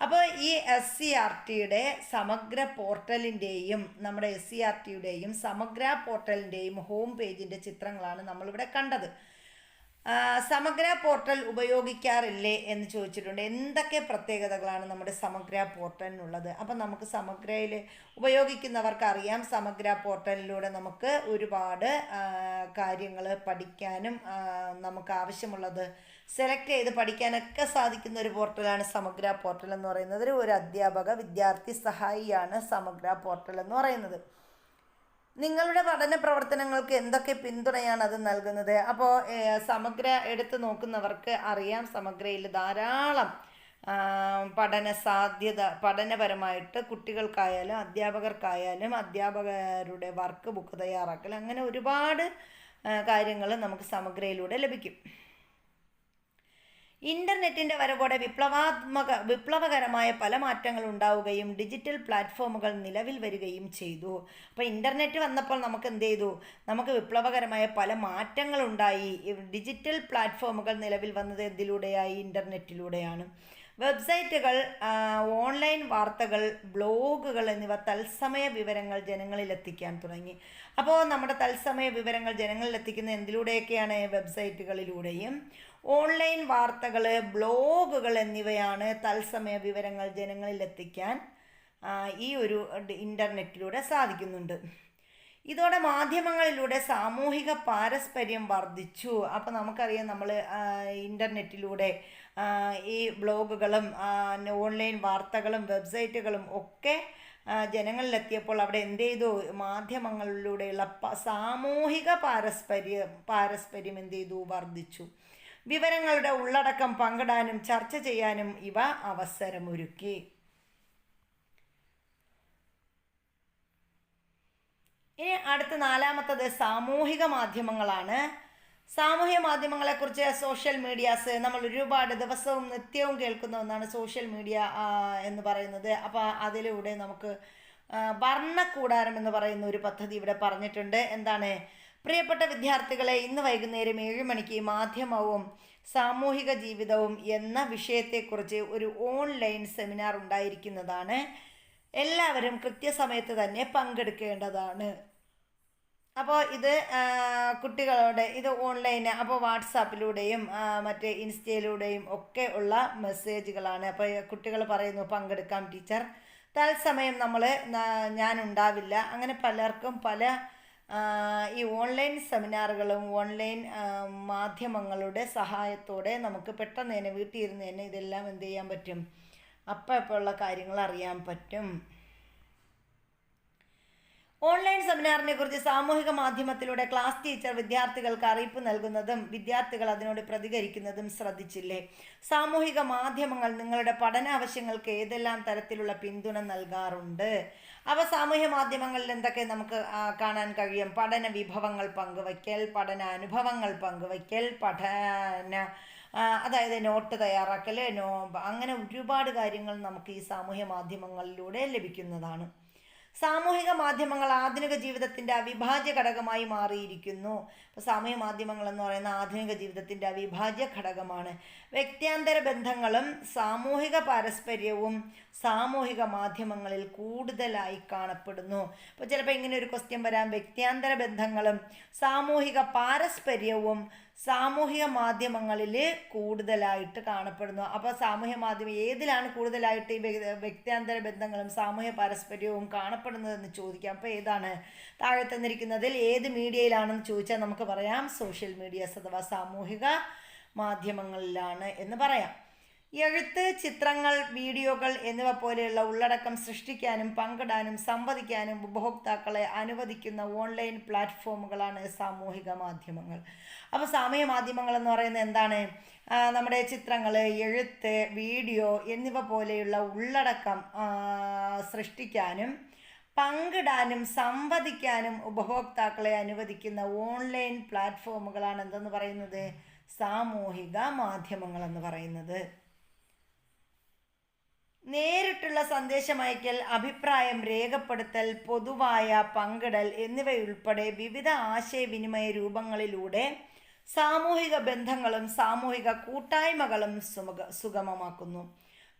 അപ്പോൾ ഈ SCRTയുടെ സമഗ്ര പോർട്ടലിൻ്റെയും നമ്മുടെ SCRTയുടെയും സമഗ്ര പോർട്ടലിൻ്റെയും ഹോം പേജിൻ്റെ ചിത്രങ്ങളാണ് നമ്മളിവിടെ കണ്ടത്. സമഗ്ര പോർട്ടൽ ഉപയോഗിക്കാറില്ലേ എന്ന് ചോദിച്ചിട്ടുണ്ട്. എന്തൊക്കെ പ്രത്യേകതകളാണ് നമ്മുടെ സമഗ്ര പോർട്ടലിനുള്ളത്? അപ്പം നമുക്ക് സമഗ്രയിൽ ഉപയോഗിക്കുന്നവർക്ക് അറിയാം, സമഗ്ര പോർട്ടലിലൂടെ നമുക്ക് ഒരുപാട് കാര്യങ്ങൾ പഠിക്കാനും നമുക്ക് ആവശ്യമുള്ളത് സെലക്ട് ചെയ്ത് പഠിക്കാനൊക്കെ സാധിക്കുന്ന ഒരു പോർട്ടലാണ് സമഗ്ര പോർട്ടൽ എന്ന് പറയുന്നത്. ഒരു അധ്യാപക വിദ്യാർത്ഥി സഹായിയാണ് സമഗ്ര പോർട്ടൽ എന്ന് പറയുന്നത്. നിങ്ങളുടെ പഠന പ്രവർത്തനങ്ങൾക്ക് എന്തൊക്കെ പിന്തുണയാണ് അത് നൽകുന്നത്? അപ്പോൾ സമഗ്ര എടുത്ത് നോക്കുന്നവർക്ക് അറിയാം, സമഗ്രയിൽ ധാരാളം പഠനപരമായിട്ട് കുട്ടികൾക്കായാലും അധ്യാപകർക്കായാലും അധ്യാപകരുടെ വർക്ക് ബുക്ക് തയ്യാറാക്കൽ, അങ്ങനെ ഒരുപാട് കാര്യങ്ങൾ നമുക്ക് സമഗ്രയിലൂടെ ലഭിക്കും. ഇൻ്റർനെറ്റിൻ്റെ വരവോടെ വിപ്ലവകരമായ പല മാറ്റങ്ങൾ ഉണ്ടാവുകയും ഡിജിറ്റൽ പ്ലാറ്റ്ഫോമുകൾ നിലവിൽ വരികയും ചെയ്തു. അപ്പോൾ ഇൻ്റർനെറ്റ് വന്നപ്പോൾ നമുക്ക് എന്ത് ചെയ്തു? നമുക്ക് വിപ്ലവകരമായ പല മാറ്റങ്ങളുണ്ടായി. ഡിജിറ്റൽ പ്ലാറ്റ്ഫോമുകൾ നിലവിൽ വന്നത് എന്തിലൂടെയായി? ഇൻ്റർനെറ്റിലൂടെയാണ്. വെബ്സൈറ്റുകൾ, ഓൺലൈൻ വാർത്തകൾ, ബ്ലോഗുകൾ എന്നിവ തത്സമയ വിവരങ്ങൾ ജനങ്ങളിലെത്തിക്കാൻ തുടങ്ങി. അപ്പോൾ നമ്മുടെ തത്സമയ വിവരങ്ങൾ ജനങ്ങളിലെത്തിക്കുന്ന എന്തിലൂടെയൊക്കെയാണ്? വെബ്സൈറ്റുകളിലൂടെയും. ഓൺലൈൻ വാർത്തകൾ, ബ്ലോഗുകൾ എന്നിവയാണ് തത്സമയ വിവരങ്ങൾ ജനങ്ങളിലെത്തിക്കാൻ ഈ ഒരു ഇൻ്റർനെറ്റിലൂടെ സാധിക്കുന്നുണ്ട്. ഇതോടെ മാധ്യമങ്ങളിലൂടെ സാമൂഹിക പാരസ്പര്യം വർദ്ധിച്ചു. അപ്പോൾ നമുക്കറിയാം, നമ്മൾ ഇൻ്റർനെറ്റിലൂടെ ഈ ബ്ലോഗുകളും ഓൺലൈൻ വാർത്തകളും വെബ്സൈറ്റുകളും ഒക്കെ ജനങ്ങളിലെത്തിയപ്പോൾ അവിടെ എന്ത് ചെയ്തു? മാധ്യമങ്ങളിലൂടെയുള്ള സാമൂഹിക പാരസ്പര്യം എന്ത് ചെയ്തു? വർദ്ധിച്ചു. വിവരങ്ങളുടെ ഉള്ളടക്കം പങ്കിടാനും ചർച്ച ചെയ്യാനും ഇവ അവസരമൊരുക്കി. ഇനി അടുത്ത നാലാമത്തത് സാമൂഹിക മാധ്യമങ്ങളാണ്. സാമൂഹ്യ മാധ്യമങ്ങളെക്കുറിച്ച് സോഷ്യൽ മീഡിയാസ് നമ്മൾ ഒരുപാട് ദിവസവും നിത്യവും കേൾക്കുന്ന ഒന്നാണ് സോഷ്യൽ മീഡിയ എന്ന് പറയുന്നത്. അപ്പോൾ അതിലൂടെ നമുക്ക് വർണ്ണക്കൂടാരം എന്ന് പറയുന്ന ഒരു പദ്ധതി ഇവിടെ പറഞ്ഞിട്ടുണ്ട്. എന്താണ്? പ്രിയപ്പെട്ട വിദ്യാർത്ഥികളെ, ഇന്ന് വൈകുന്നേരം 7 മണിക്ക് മാധ്യമവും സാമൂഹിക ജീവിതവും എന്ന വിഷയത്തെക്കുറിച്ച് ഒരു ഓൺലൈൻ സെമിനാർ ഉണ്ടായിരിക്കുന്നതാണ്. എല്ലാവരും കൃത്യസമയത്ത് തന്നെ പങ്കെടുക്കേണ്ടതാണ്. അപ്പോൾ ഇത് കുട്ടികളോട് ഇത് ഓൺലൈൻ, അപ്പോൾ വാട്സാപ്പിലൂടെയും മറ്റേ ഇൻസ്റ്റയിലൂടെയും ഒക്കെ ഉള്ള മെസ്സേജുകളാണ്. അപ്പോൾ കുട്ടികൾ പറയുന്നു പങ്കെടുക്കാം ടീച്ചർ, തത്സമയം ഞാനുണ്ടാവില്ല. അങ്ങനെ പലർക്കും പല ഈ ഓൺലൈൻ സെമിനാറുകളും ഓൺലൈൻ മാധ്യമങ്ങളുടെ സഹായത്തോടെ നമുക്ക് പെട്ടെന്ന് തന്നെ വീട്ടിൽ ഇരുന്ന് തന്നെ ഇതെല്ലാം എന്ത് ചെയ്യാൻ പറ്റും? അപ്പോൾ ഉള്ള കാര്യങ്ങൾ അറിയാൻ പറ്റും. ഓൺലൈൻ സെമിനാറിനെ കുറിച്ച് സാമൂഹിക മാധ്യമത്തിലൂടെ ക്ലാസ് ടീച്ചർ വിദ്യാർത്ഥികൾക്ക് അറിയിപ്പ് നൽകുന്നതും വിദ്യാർത്ഥികൾ അതിനോട് പ്രതികരിക്കുന്നതും ശ്രദ്ധിച്ചില്ലേ? സാമൂഹിക മാധ്യമങ്ങൾ നിങ്ങളുടെ പഠന ആവശ്യങ്ങൾക്ക് ഏതെല്ലാം തരത്തിലുള്ള പിന്തുണ നൽകാറുണ്ട്? അവ സാമൂഹ്യ മാധ്യമങ്ങളിൽ എന്തൊക്കെ നമുക്ക് കാണാൻ കഴിയും? പഠന വിഭവങ്ങൾ പങ്കുവയ്ക്കൽ, പഠനാനുഭവങ്ങൾ പങ്കുവയ്ക്കൽ, അതായത് നോട്ട് തയ്യാറാക്കൽ, അങ്ങനെ ഒരുപാട് കാര്യങ്ങൾ നമുക്ക് ഈ സാമൂഹ്യ മാധ്യമങ്ങളിലൂടെ ലഭിക്കുന്നതാണ്. സാമൂഹിക മാധ്യമങ്ങൾ ആധുനിക ജീവിതത്തിൻ്റെ അവിഭാജ്യ ഘടകമായി മാറിയിരിക്കുന്നു. അപ്പോൾ സാമൂഹ്യ മാധ്യമങ്ങൾ എന്ന് പറയുന്ന ആധുനിക ജീവിതത്തിൻ്റെ അവിഭാജ്യ ഘടകമാണ്. വ്യക്തിയാന്തര ബന്ധങ്ങളും സാമൂഹിക പാരസ്പര്യവും സാമൂഹിക മാധ്യമങ്ങളിൽ കൂടുതലായി കാണപ്പെടുന്നു. അപ്പോൾ ചിലപ്പോൾ ഇങ്ങനെ ഒരു ക്വസ്റ്റ്യൻ വരാം, വ്യക്തിയാന്തര ബന്ധങ്ങളും സാമൂഹിക പാരസ്പര്യവും സാമൂഹിക മാധ്യമങ്ങളിൽ കൂടുതലായിട്ട് കാണപ്പെടുന്നു. അപ്പോൾ സാമൂഹ്യ മാധ്യമം ഏതിലാണ് കൂടുതലായിട്ട് ഈ വ്യക്തിയാന്തര ബന്ധങ്ങളും സാമൂഹ്യ പാരസ്പര്യവും കാണപ്പെടുന്നതെന്ന് ചോദിക്കാം. അപ്പോൾ ഏതാണ്? താഴെ തന്നിരിക്കുന്നതിൽ ഏത് മീഡിയയിലാണെന്ന് ചോദിച്ചാൽ നമുക്ക് പറയാം സോഷ്യൽ മീഡിയാസ് അഥവാ സാമൂഹിക മാധ്യമങ്ങളിലാണ് എന്ന് പറയാം. എഴുത്ത്, ചിത്രങ്ങൾ, വീഡിയോകൾ എന്നിവ പോലെയുള്ള ഉള്ളടക്കം സൃഷ്ടിക്കാനും പങ്കിടാനും സംവദിക്കാനും ഉപഭോക്താക്കളെ അനുവദിക്കുന്ന ഓൺലൈൻ പ്ലാറ്റ്ഫോമുകളാണ് സാമൂഹിക മാധ്യമങ്ങൾ. അപ്പോൾ സാമൂഹ്യ മാധ്യമങ്ങൾ എന്ന് പറയുന്നത് എന്താണ്? നമ്മുടെ ചിത്രങ്ങൾ, എഴുത്ത്, വീഡിയോ എന്നിവ പോലെയുള്ള ഉള്ളടക്കം സൃഷ്ടിക്കാനും പങ്കിടാനും സംവദിക്കാനും ഉപഭോക്താക്കളെ അനുവദിക്കുന്ന ഓൺലൈൻ പ്ലാറ്റ്ഫോമുകളാണ് എന്തെന്ന് പറയുന്നത്? സാമൂഹിക മാധ്യമങ്ങൾ എന്ന് പറയുന്നത്. നേരിട്ടുള്ള സന്ദേശമയക്കൽ, അഭിപ്രായം രേഖപ്പെടുത്തൽ, പൊതുവായ പങ്കിടൽ എന്നിവയുൾപ്പെടെ വിവിധ ആശയവിനിമയ രൂപങ്ങളിലൂടെ സാമൂഹിക ബന്ധങ്ങളും സാമൂഹിക കൂട്ടായ്മകളും സുഗമമാക്കുന്നു.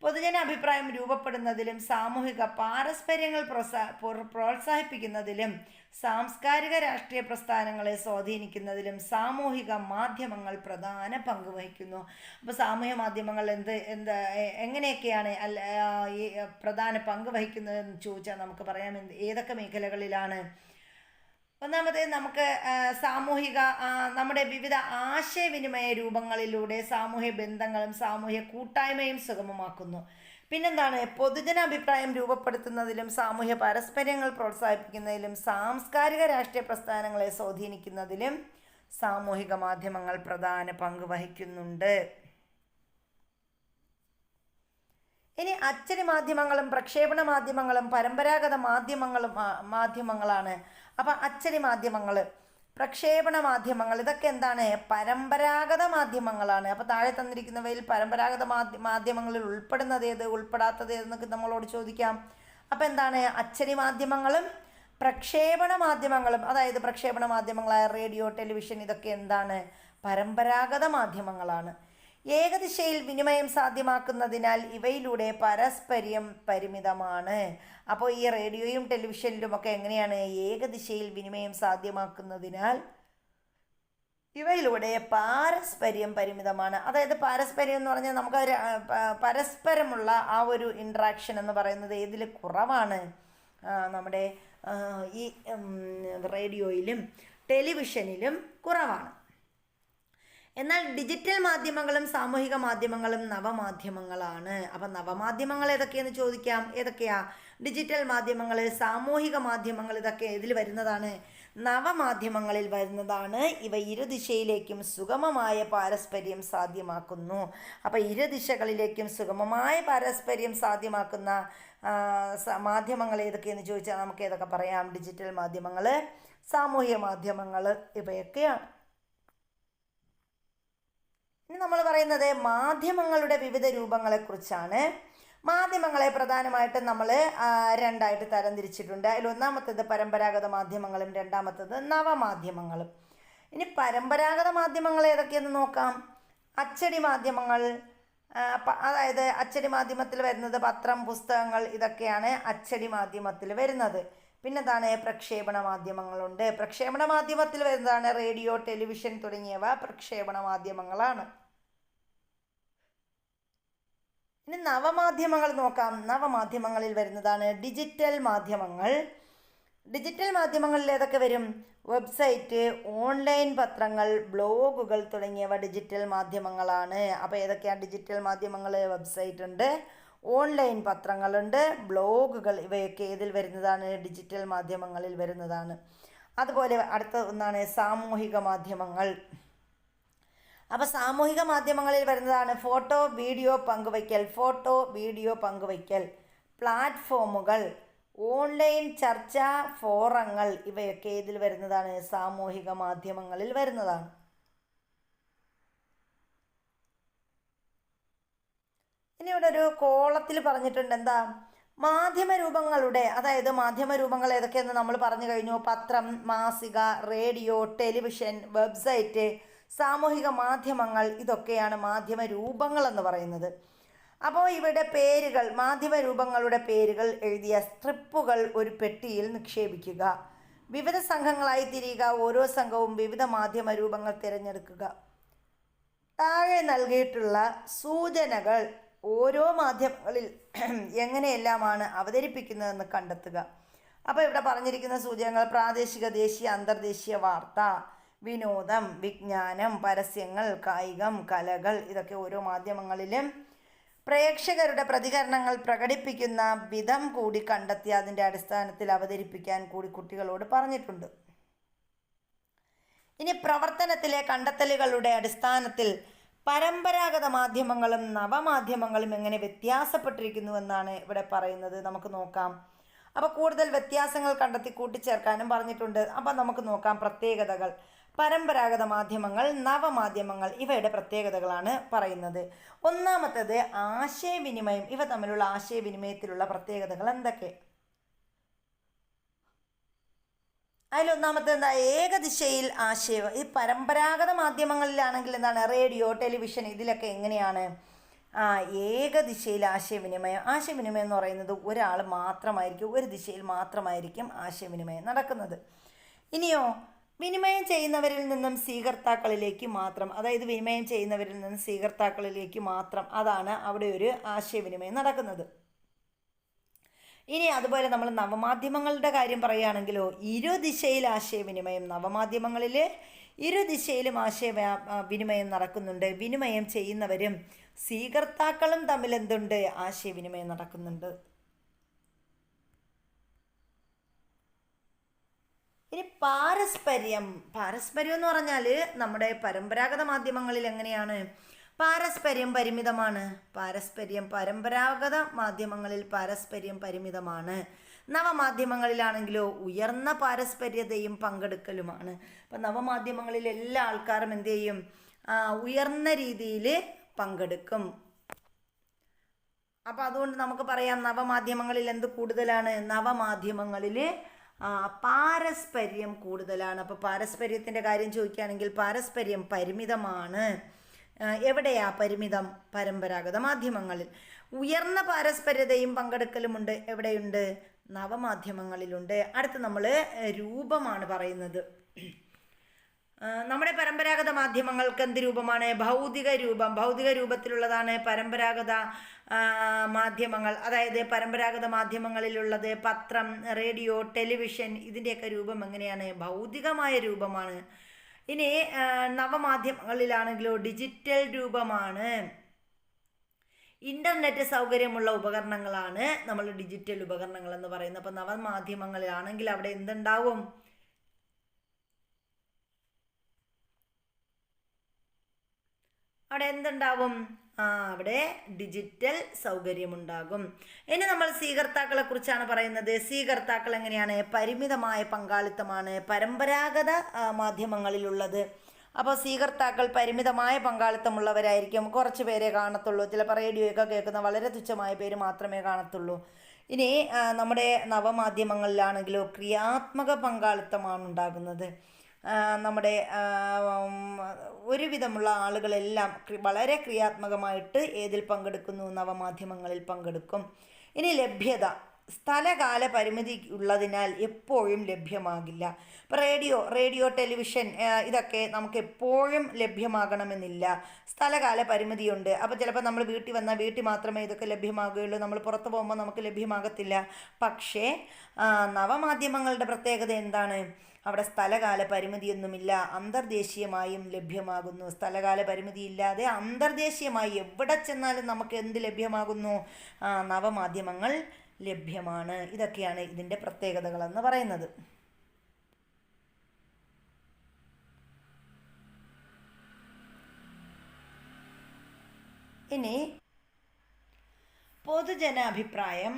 പൊതുജന അഭിപ്രായം രൂപപ്പെടുന്നതിലും സാമൂഹിക പാരസ്പര്യങ്ങൾ പ്രോത്സാഹിപ്പിക്കുന്നതിലും സാംസ്കാരിക രാഷ്ട്രീയ പ്രസ്ഥാനങ്ങളെ സ്വാധീനിക്കുന്നതിലും സാമൂഹിക മാധ്യമങ്ങൾ പ്രധാന പങ്ക് വഹിക്കുന്നു. അപ്പോൾ സാമൂഹ്യ മാധ്യമങ്ങൾ എങ്ങനെയൊക്കെയാണ് ഈ പ്രധാന പങ്ക് വഹിക്കുന്നതെന്ന് ചോദിച്ചാൽ നമുക്ക് പറയാം ഏതൊക്കെ മേഖലകളിലാണ്. ഒന്നാമത് നമുക്ക് നമ്മുടെ വിവിധ ആശയവിനിമയ രൂപങ്ങളിലൂടെ സാമൂഹ്യ ബന്ധങ്ങളും സാമൂഹ്യ കൂട്ടായ്മയും സുഗമമാക്കുന്നു. പിന്നെന്താണ്, പൊതുജനാഭിപ്രായം രൂപപ്പെടുത്തുന്നതിലും സാമൂഹ്യ പാരസ്പര്യങ്ങൾ പ്രോത്സാഹിപ്പിക്കുന്നതിലും സാംസ്കാരിക രാഷ്ട്രീയ പ്രസ്ഥാനങ്ങളെ സ്വാധീനിക്കുന്നതിലും സാമൂഹിക മാധ്യമങ്ങൾ പ്രധാന പങ്ക് വഹിക്കുന്നുണ്ട്. ഇനി അച്ചടി മാധ്യമങ്ങളും പ്രക്ഷേപണ മാധ്യമങ്ങളും പരമ്പരാഗത മാധ്യമങ്ങളാണ്. അപ്പം അച്ചടി മാധ്യമങ്ങൾ, പ്രക്ഷേപണ മാധ്യമങ്ങൾ, ഇതൊക്കെ എന്താണ്, പരമ്പരാഗത മാധ്യമങ്ങളാണ്. അപ്പോൾ താഴെ തന്നിരിക്കുന്നവയിൽ പരമ്പരാഗത മാധ്യമങ്ങളിൽ ഉൾപ്പെടുന്നത് ഏത്, ഉൾപ്പെടാത്തത് ഏതെന്നൊക്കെ നമ്മളോട് ചോദിക്കാം. അപ്പോൾ എന്താണ്, അച്ചടി മാധ്യമങ്ങളും പ്രക്ഷേപണ മാധ്യമങ്ങളും, അതായത് പ്രക്ഷേപണ മാധ്യമങ്ങളായ റേഡിയോ, ടെലിവിഷൻ, ഇതൊക്കെ എന്താണ്, പരമ്പരാഗത മാധ്യമങ്ങളാണ്. ഏകദിശയിൽ വിനിമയം സാധ്യമാക്കുന്നതിനാൽ ഇവയിലൂടെ പരസ്പര്യം പരിമിതമാണ്. അപ്പോൾ ഈ റേഡിയോയും ടെലിവിഷനിലുമൊക്കെ എങ്ങനെയാണ്, ഏകദിശയിൽ വിനിമയം സാധ്യമാക്കുന്നതിനാൽ ഇവയിലൂടെ പാരസ്പര്യം പരിമിതമാണ്. അതായത് പാരസ്പര്യം എന്ന് പറഞ്ഞാൽ നമുക്ക് പരസ്പരമുള്ള ആ ഒരു ഇൻട്രാക്ഷൻ എന്ന് പറയുന്നത് ഏതിൽ കുറവാണ്, നമ്മുടെ ഈ റേഡിയോയിലും ടെലിവിഷനിലും കുറവാണ്. എന്നാൽ ഡിജിറ്റൽ മാധ്യമങ്ങളും സാമൂഹിക മാധ്യമങ്ങളും നവമാധ്യമങ്ങളാണ്. അപ്പം നവമാധ്യമങ്ങൾ ഏതൊക്കെയെന്ന് ചോദിക്കാം. ഏതൊക്കെയാ, ഡിജിറ്റൽ മാധ്യമങ്ങൾ, സാമൂഹിക മാധ്യമങ്ങൾ, ഇതൊക്കെ ഇതിൽ വരുന്നതാണ്, നവമാധ്യമങ്ങളിൽ വരുന്നതാണ്. ഇവ ഇരുദിശയിലേക്കും സുഗമമായ പാരസ്പര്യം സാധ്യമാക്കുന്നു. അപ്പം ഇരുദിശകളിലേക്കും സുഗമമായ പാരസ്പര്യം സാധ്യമാക്കുന്ന മാധ്യമങ്ങൾ ഏതൊക്കെയെന്ന് ചോദിച്ചാൽ നമുക്ക് ഏതൊക്കെ പറയാം, ഡിജിറ്റൽ മാധ്യമങ്ങൾ, സാമൂഹിക മാധ്യമങ്ങൾ, ഇവയൊക്കെയാണ്. ഇനി നമ്മൾ പറയുന്നത് മാധ്യമങ്ങളുടെ വിവിധ രൂപങ്ങളെക്കുറിച്ചാണ്. മാധ്യമങ്ങളെ പ്രധാനമായിട്ടും നമ്മൾ രണ്ടായിട്ട് തരംതിരിച്ചിട്ടുണ്ട്. അതിൽ ഒന്നാമത്തേത് പരമ്പരാഗത മാധ്യമങ്ങളും രണ്ടാമത്തേത് നവമാധ്യമങ്ങളും. ഇനി പരമ്പരാഗത മാധ്യമങ്ങൾ ഏതൊക്കെയെന്ന് നോക്കാം. അച്ചടി മാധ്യമങ്ങൾ, അതായത് അച്ചടി മാധ്യമത്തിൽ വരുന്നത് പത്രം, പുസ്തകങ്ങൾ, ഇതൊക്കെയാണ് അച്ചടി മാധ്യമത്തിൽ വരുന്നത്. പിന്നെന്താണ്, പ്രക്ഷേപണ മാധ്യമങ്ങളുണ്ട്. പ്രക്ഷേപണ മാധ്യമത്തിൽ വരുന്നതാണ് റേഡിയോ, ടെലിവിഷൻ തുടങ്ങിയവ പ്രക്ഷേപണ മാധ്യമങ്ങളാണ്. ഇനി നവമാധ്യമങ്ങൾ നോക്കാം. നവമാധ്യമങ്ങളിൽ വരുന്നതാണ് ഡിജിറ്റൽ മാധ്യമങ്ങൾ. ഡിജിറ്റൽ മാധ്യമങ്ങളിൽ ഏതൊക്കെ വരും, വെബ്സൈറ്റ്, ഓൺലൈൻ പത്രങ്ങൾ, ബ്ലോഗുകൾ തുടങ്ങിയവ ഡിജിറ്റൽ മാധ്യമങ്ങളാണ്. അപ്പോൾ ഏതൊക്കെയാണ് ഡിജിറ്റൽ മാധ്യമങ്ങൾ, വെബ്സൈറ്റ് ഉണ്ട്, ഓൺലൈൻ പത്രങ്ങളുണ്ട്, ബ്ലോഗുകൾ, ഇവയൊക്കെ ഏതിൽ വരുന്നതാണ്, ഡിജിറ്റൽ മാധ്യമങ്ങളിൽ വരുന്നതാണ്. അതുപോലെ അടുത്ത ഒന്നാണ് സാമൂഹിക മാധ്യമങ്ങൾ. അപ്പോൾ സാമൂഹിക മാധ്യമങ്ങളിൽ വരുന്നതാണ് ഫോട്ടോ വീഡിയോ പങ്കുവയ്ക്കൽ, പ്ലാറ്റ്ഫോമുകൾ, ഓൺലൈൻ ചർച്ചാ ഫോറങ്ങൾ, ഇവയൊക്കെ ഇതിൽ വരുന്നതാണ്, സാമൂഹിക മാധ്യമങ്ങളിൽ വരുന്നതാണ്. ഇനി ഇവിടെ ഒരു കോളത്തിൽ പറഞ്ഞിട്ടുണ്ട് എന്താ, മാധ്യമരൂപങ്ങളുടെ, അതായത് മാധ്യമരൂപങ്ങൾ ഏതൊക്കെയെന്ന് നമ്മൾ പറഞ്ഞു കഴിഞ്ഞു. പത്രം, മാസിക, റേഡിയോ, ടെലിവിഷൻ, വെബ്സൈറ്റ്, സാമൂഹിക മാധ്യമങ്ങൾ, ഇതൊക്കെയാണ് മാധ്യമരൂപങ്ങൾ എന്ന് പറയുന്നത്. അപ്പോൾ ഇവിടെ പേരുകൾ, മാധ്യമരൂപങ്ങളുടെ പേരുകൾ എഴുതിയ സ്ട്രിപ്പുകൾ ഒരു പെട്ടിയിൽ നിക്ഷേപിക്കുക. വിവിധ സംഘങ്ങളായി തിരിയുക. ഓരോ സംഘവും വിവിധ മാധ്യമരൂപങ്ങൾ തിരഞ്ഞെടുക്കുക. താഴെ നൽകിയിട്ടുള്ള സൂചനകൾ ഓരോ മാധ്യമങ്ങളിൽ എങ്ങനെയെല്ലാമാണ് അവതരിപ്പിക്കുന്നതെന്ന് കണ്ടെത്തുക. അപ്പോൾ ഇവിടെ പറഞ്ഞിരിക്കുന്ന സൂചനകൾ പ്രാദേശിക, ദേശീയ, അന്തർദേശീയ വാർത്ത, വിനോദം, വിജ്ഞാനം, പരസ്യങ്ങൾ, കായികം, കലകൾ, ഇതൊക്കെ ഓരോ മാധ്യമങ്ങളിലും പ്രേക്ഷകരുടെ പ്രതികരണങ്ങൾ പ്രകടിപ്പിക്കുന്ന വിധം കൂടി കണ്ടെത്തി അതിൻ്റെ അടിസ്ഥാനത്തിൽ അവതരിപ്പിക്കാൻ കൂടി കുട്ടികളോട് പറഞ്ഞിട്ടുണ്ട്. ഇനി പ്രവർത്തനത്തിലെ കണ്ടെത്തലുകളുടെ അടിസ്ഥാനത്തിൽ പരമ്പരാഗത മാധ്യമങ്ങളും നവമാധ്യമങ്ങളും എങ്ങനെ വ്യത്യാസപ്പെട്ടിരിക്കുന്നുവെന്നാണ് ഇവിടെ പറയുന്നത്. നമുക്ക് നോക്കാം. അപ്പോൾ കൂടുതൽ വ്യത്യാസങ്ങൾ കണ്ടെത്തി കൂട്ടിച്ചേർക്കാനും പറഞ്ഞിട്ടുണ്ട്. അപ്പോൾ നമുക്ക് നോക്കാം പ്രത്യേകതകൾ. പരമ്പരാഗത മാധ്യമങ്ങൾ, നവമാധ്യമങ്ങൾ, ഇവയുടെ പ്രത്യേകതകളാണ് പറയുന്നത്. ഒന്നാമത്തേത് ആശയവിനിമയം. ഇവ തമ്മിലുള്ള ആശയവിനിമയത്തിലുള്ള പ്രത്യേകതകൾ എന്തൊക്കെ? അതിലൊന്നാമത്തെ എന്താ, ഏകദിശയിൽ ആശയം. ഈ പരമ്പരാഗത മാധ്യമങ്ങളിലാണെങ്കിൽ എന്താണ്, റേഡിയോ, ടെലിവിഷൻ, ഇതിലൊക്കെ എങ്ങനെയാണ് ഏകദിശയിൽ ആശയവിനിമയം എന്ന് പറയുന്നത് ഒരാൾ മാത്രമായിരിക്കും, ഒരു ദിശയിൽ മാത്രമായിരിക്കും ആശയവിനിമയം നടക്കുന്നത്. ഇനിയോ വിനിമയം ചെയ്യുന്നവരിൽ നിന്നും സ്വീകർത്താക്കളിലേക്ക് മാത്രം, അതായത് വിനിമയം ചെയ്യുന്നവരിൽ നിന്നും സ്വീകർത്താക്കളിലേക്ക് മാത്രം, അതാണ് അവിടെ ഒരു ആശയവിനിമയം നടക്കുന്നത്. ഇനി അതുപോലെ നമ്മൾ നവമാധ്യമങ്ങളുടെ കാര്യം പറയുകയാണെങ്കിലോ, ഇരുദിശയിൽ ആശയവിനിമയം, നവമാധ്യമങ്ങളിൽ ഇരുദിശയിലും വിനിമയം നടക്കുന്നുണ്ട്. വിനിമയം ചെയ്യുന്നവരും സ്വീകർത്താക്കളും തമ്മിൽ എന്തുണ്ട്? ആശയവിനിമയം നടക്കുന്നുണ്ട്. ഇനി പാരസ്പര്യം എന്ന് പറഞ്ഞാൽ നമ്മുടെ പരമ്പരാഗത മാധ്യമങ്ങളിൽ എങ്ങനെയാണ്? പാരസ്പര്യം പരിമിതമാണ്. പരമ്പരാഗത മാധ്യമങ്ങളിൽ പാരസ്പര്യം പരിമിതമാണ്. നവമാധ്യമങ്ങളിലാണെങ്കിലോ ഉയർന്ന പാരസ്പര്യതയും പങ്കെടുക്കലുമാണ്. അപ്പം നവമാധ്യമങ്ങളിൽ എല്ലാ ആൾക്കാരും എന്ത് ചെയ്യും? ഉയർന്ന രീതിയിൽ പങ്കെടുക്കും. അപ്പം അതുകൊണ്ട് നമുക്ക് പറയാം നവമാധ്യമങ്ങളിൽ എന്ത് കൂടുതലാണ്? നവമാധ്യമങ്ങളിൽ പാരസ്പര്യം കൂടുതലാണ്. അപ്പോൾ പാരസ്പര്യത്തിൻ്റെ കാര്യം ചോദിക്കുകയാണെങ്കിൽ പാരസ്പര്യം പരിമിതമാണ്. എവിടെയാ പരിമിതം? പരമ്പരാഗത മാധ്യമങ്ങളിൽ. ഉയർന്ന പാരസ്പര്യതയും പങ്കെടുക്കലുമുണ്ട്. എവിടെയുണ്ട്? നവമാധ്യമങ്ങളിലുണ്ട്. അടുത്ത് നമ്മൾ രൂപമാണ് പറയുന്നത്. നമ്മുടെ പരമ്പരാഗത മാധ്യമങ്ങൾക്ക് എന്ത് രൂപമാണ്? ഭൗതിക രൂപത്തിലുള്ളതാണ് പരമ്പരാഗത മാധ്യമങ്ങൾ. അതായത് പരമ്പരാഗത മാധ്യമങ്ങളിലുള്ളത് പത്രം, റേഡിയോ, ടെലിവിഷൻ, ഇതിൻ്റെയൊക്കെ രൂപം എങ്ങനെയാണ്? ഭൗതികമായ രൂപമാണ്. ഇനി നവമാധ്യമങ്ങളിലാണെങ്കിലോ ഡിജിറ്റൽ രൂപമാണ്. ഇൻ്റർനെറ്റ് സൗകര്യമുള്ള ഉപകരണങ്ങളാണ് നമ്മൾ ഡിജിറ്റൽ ഉപകരണങ്ങൾ എന്ന് പറയുന്നത്. അപ്പോൾ നവമാധ്യമങ്ങളിലാണെങ്കിൽ അവിടെ എന്തുണ്ടാവും? അവിടെ ഡിജിറ്റൽ സൗകര്യമുണ്ടാകും. ഇനി നമ്മൾ സ്വീകർത്താക്കളെ കുറിച്ചാണ് പറയുന്നത്. സ്വീകർത്താക്കൾ എങ്ങനെയാണ്? പരിമിതമായ പങ്കാളിത്തമാണ് പരമ്പരാഗത മാധ്യമങ്ങളിലുള്ളത്. അപ്പോൾ സ്വീകർത്താക്കൾ പരിമിതമായ പങ്കാളിത്തമുള്ളവരായിരിക്കും. കുറച്ച് പേരെ കാണത്തുള്ളൂ. ചിലപ്പോൾ റേഡിയോയൊക്കെ കേൾക്കുന്ന വളരെ തുച്ഛമായ പേര് മാത്രമേ കാണത്തുള്ളൂ. ഇനി നമ്മുടെ നവമാധ്യമങ്ങളിലാണെങ്കിലോ ക്രിയാത്മക പങ്കാളിത്തമാണ് ഉണ്ടാകുന്നത്. നമ്മുടെ ഒരുവിധമുള്ള ആളുകളെല്ലാം വളരെ ക്രിയാത്മകമായിട്ട് ഏതിൽ പങ്കെടുക്കുന്നു? നവമാധ്യമങ്ങളിൽ പങ്കെടുക്കും. ഇനി ലഭ്യത. സ്ഥലകാല പരിമിതി ഉള്ളതിനാൽ എപ്പോഴും ലഭ്യമാകില്ല. ഇപ്പോൾ റേഡിയോ, ടെലിവിഷൻ ഇതൊക്കെ നമുക്ക് എപ്പോഴും ലഭ്യമാകണമെന്നില്ല. സ്ഥലകാല പരിമിതിയുണ്ട്. അപ്പോൾ ചിലപ്പോൾ നമ്മൾ വീട്ടിൽ വന്നാൽ വീട്ടിൽ മാത്രമേ ഇതൊക്കെ ലഭ്യമാകുകയുള്ളൂ. നമ്മൾ പുറത്ത് പോകുമ്പോൾ നമുക്ക് ലഭ്യമാകത്തില്ല. പക്ഷേ നവമാധ്യമങ്ങളുടെ പ്രത്യേകത എന്താണ്? അവിടെ സ്ഥലകാല പരിമിതിയൊന്നുമില്ല. അന്തർദേശീയമായും ലഭ്യമാകുന്നു. സ്ഥലകാല പരിമിതി ഇല്ലാതെ അന്തർദേശീയമായി എവിടെ ചെന്നാലും നമുക്ക് എന്ത് ലഭ്യമാകുന്നു? നവമാധ്യമങ്ങൾ ലഭ്യമാണ്. ഇതൊക്കെയാണ് ഇതിൻ്റെ പ്രത്യേകതകളെന്ന് പറയുന്നത്. ഇനി പൊതുജനാഭിപ്രായം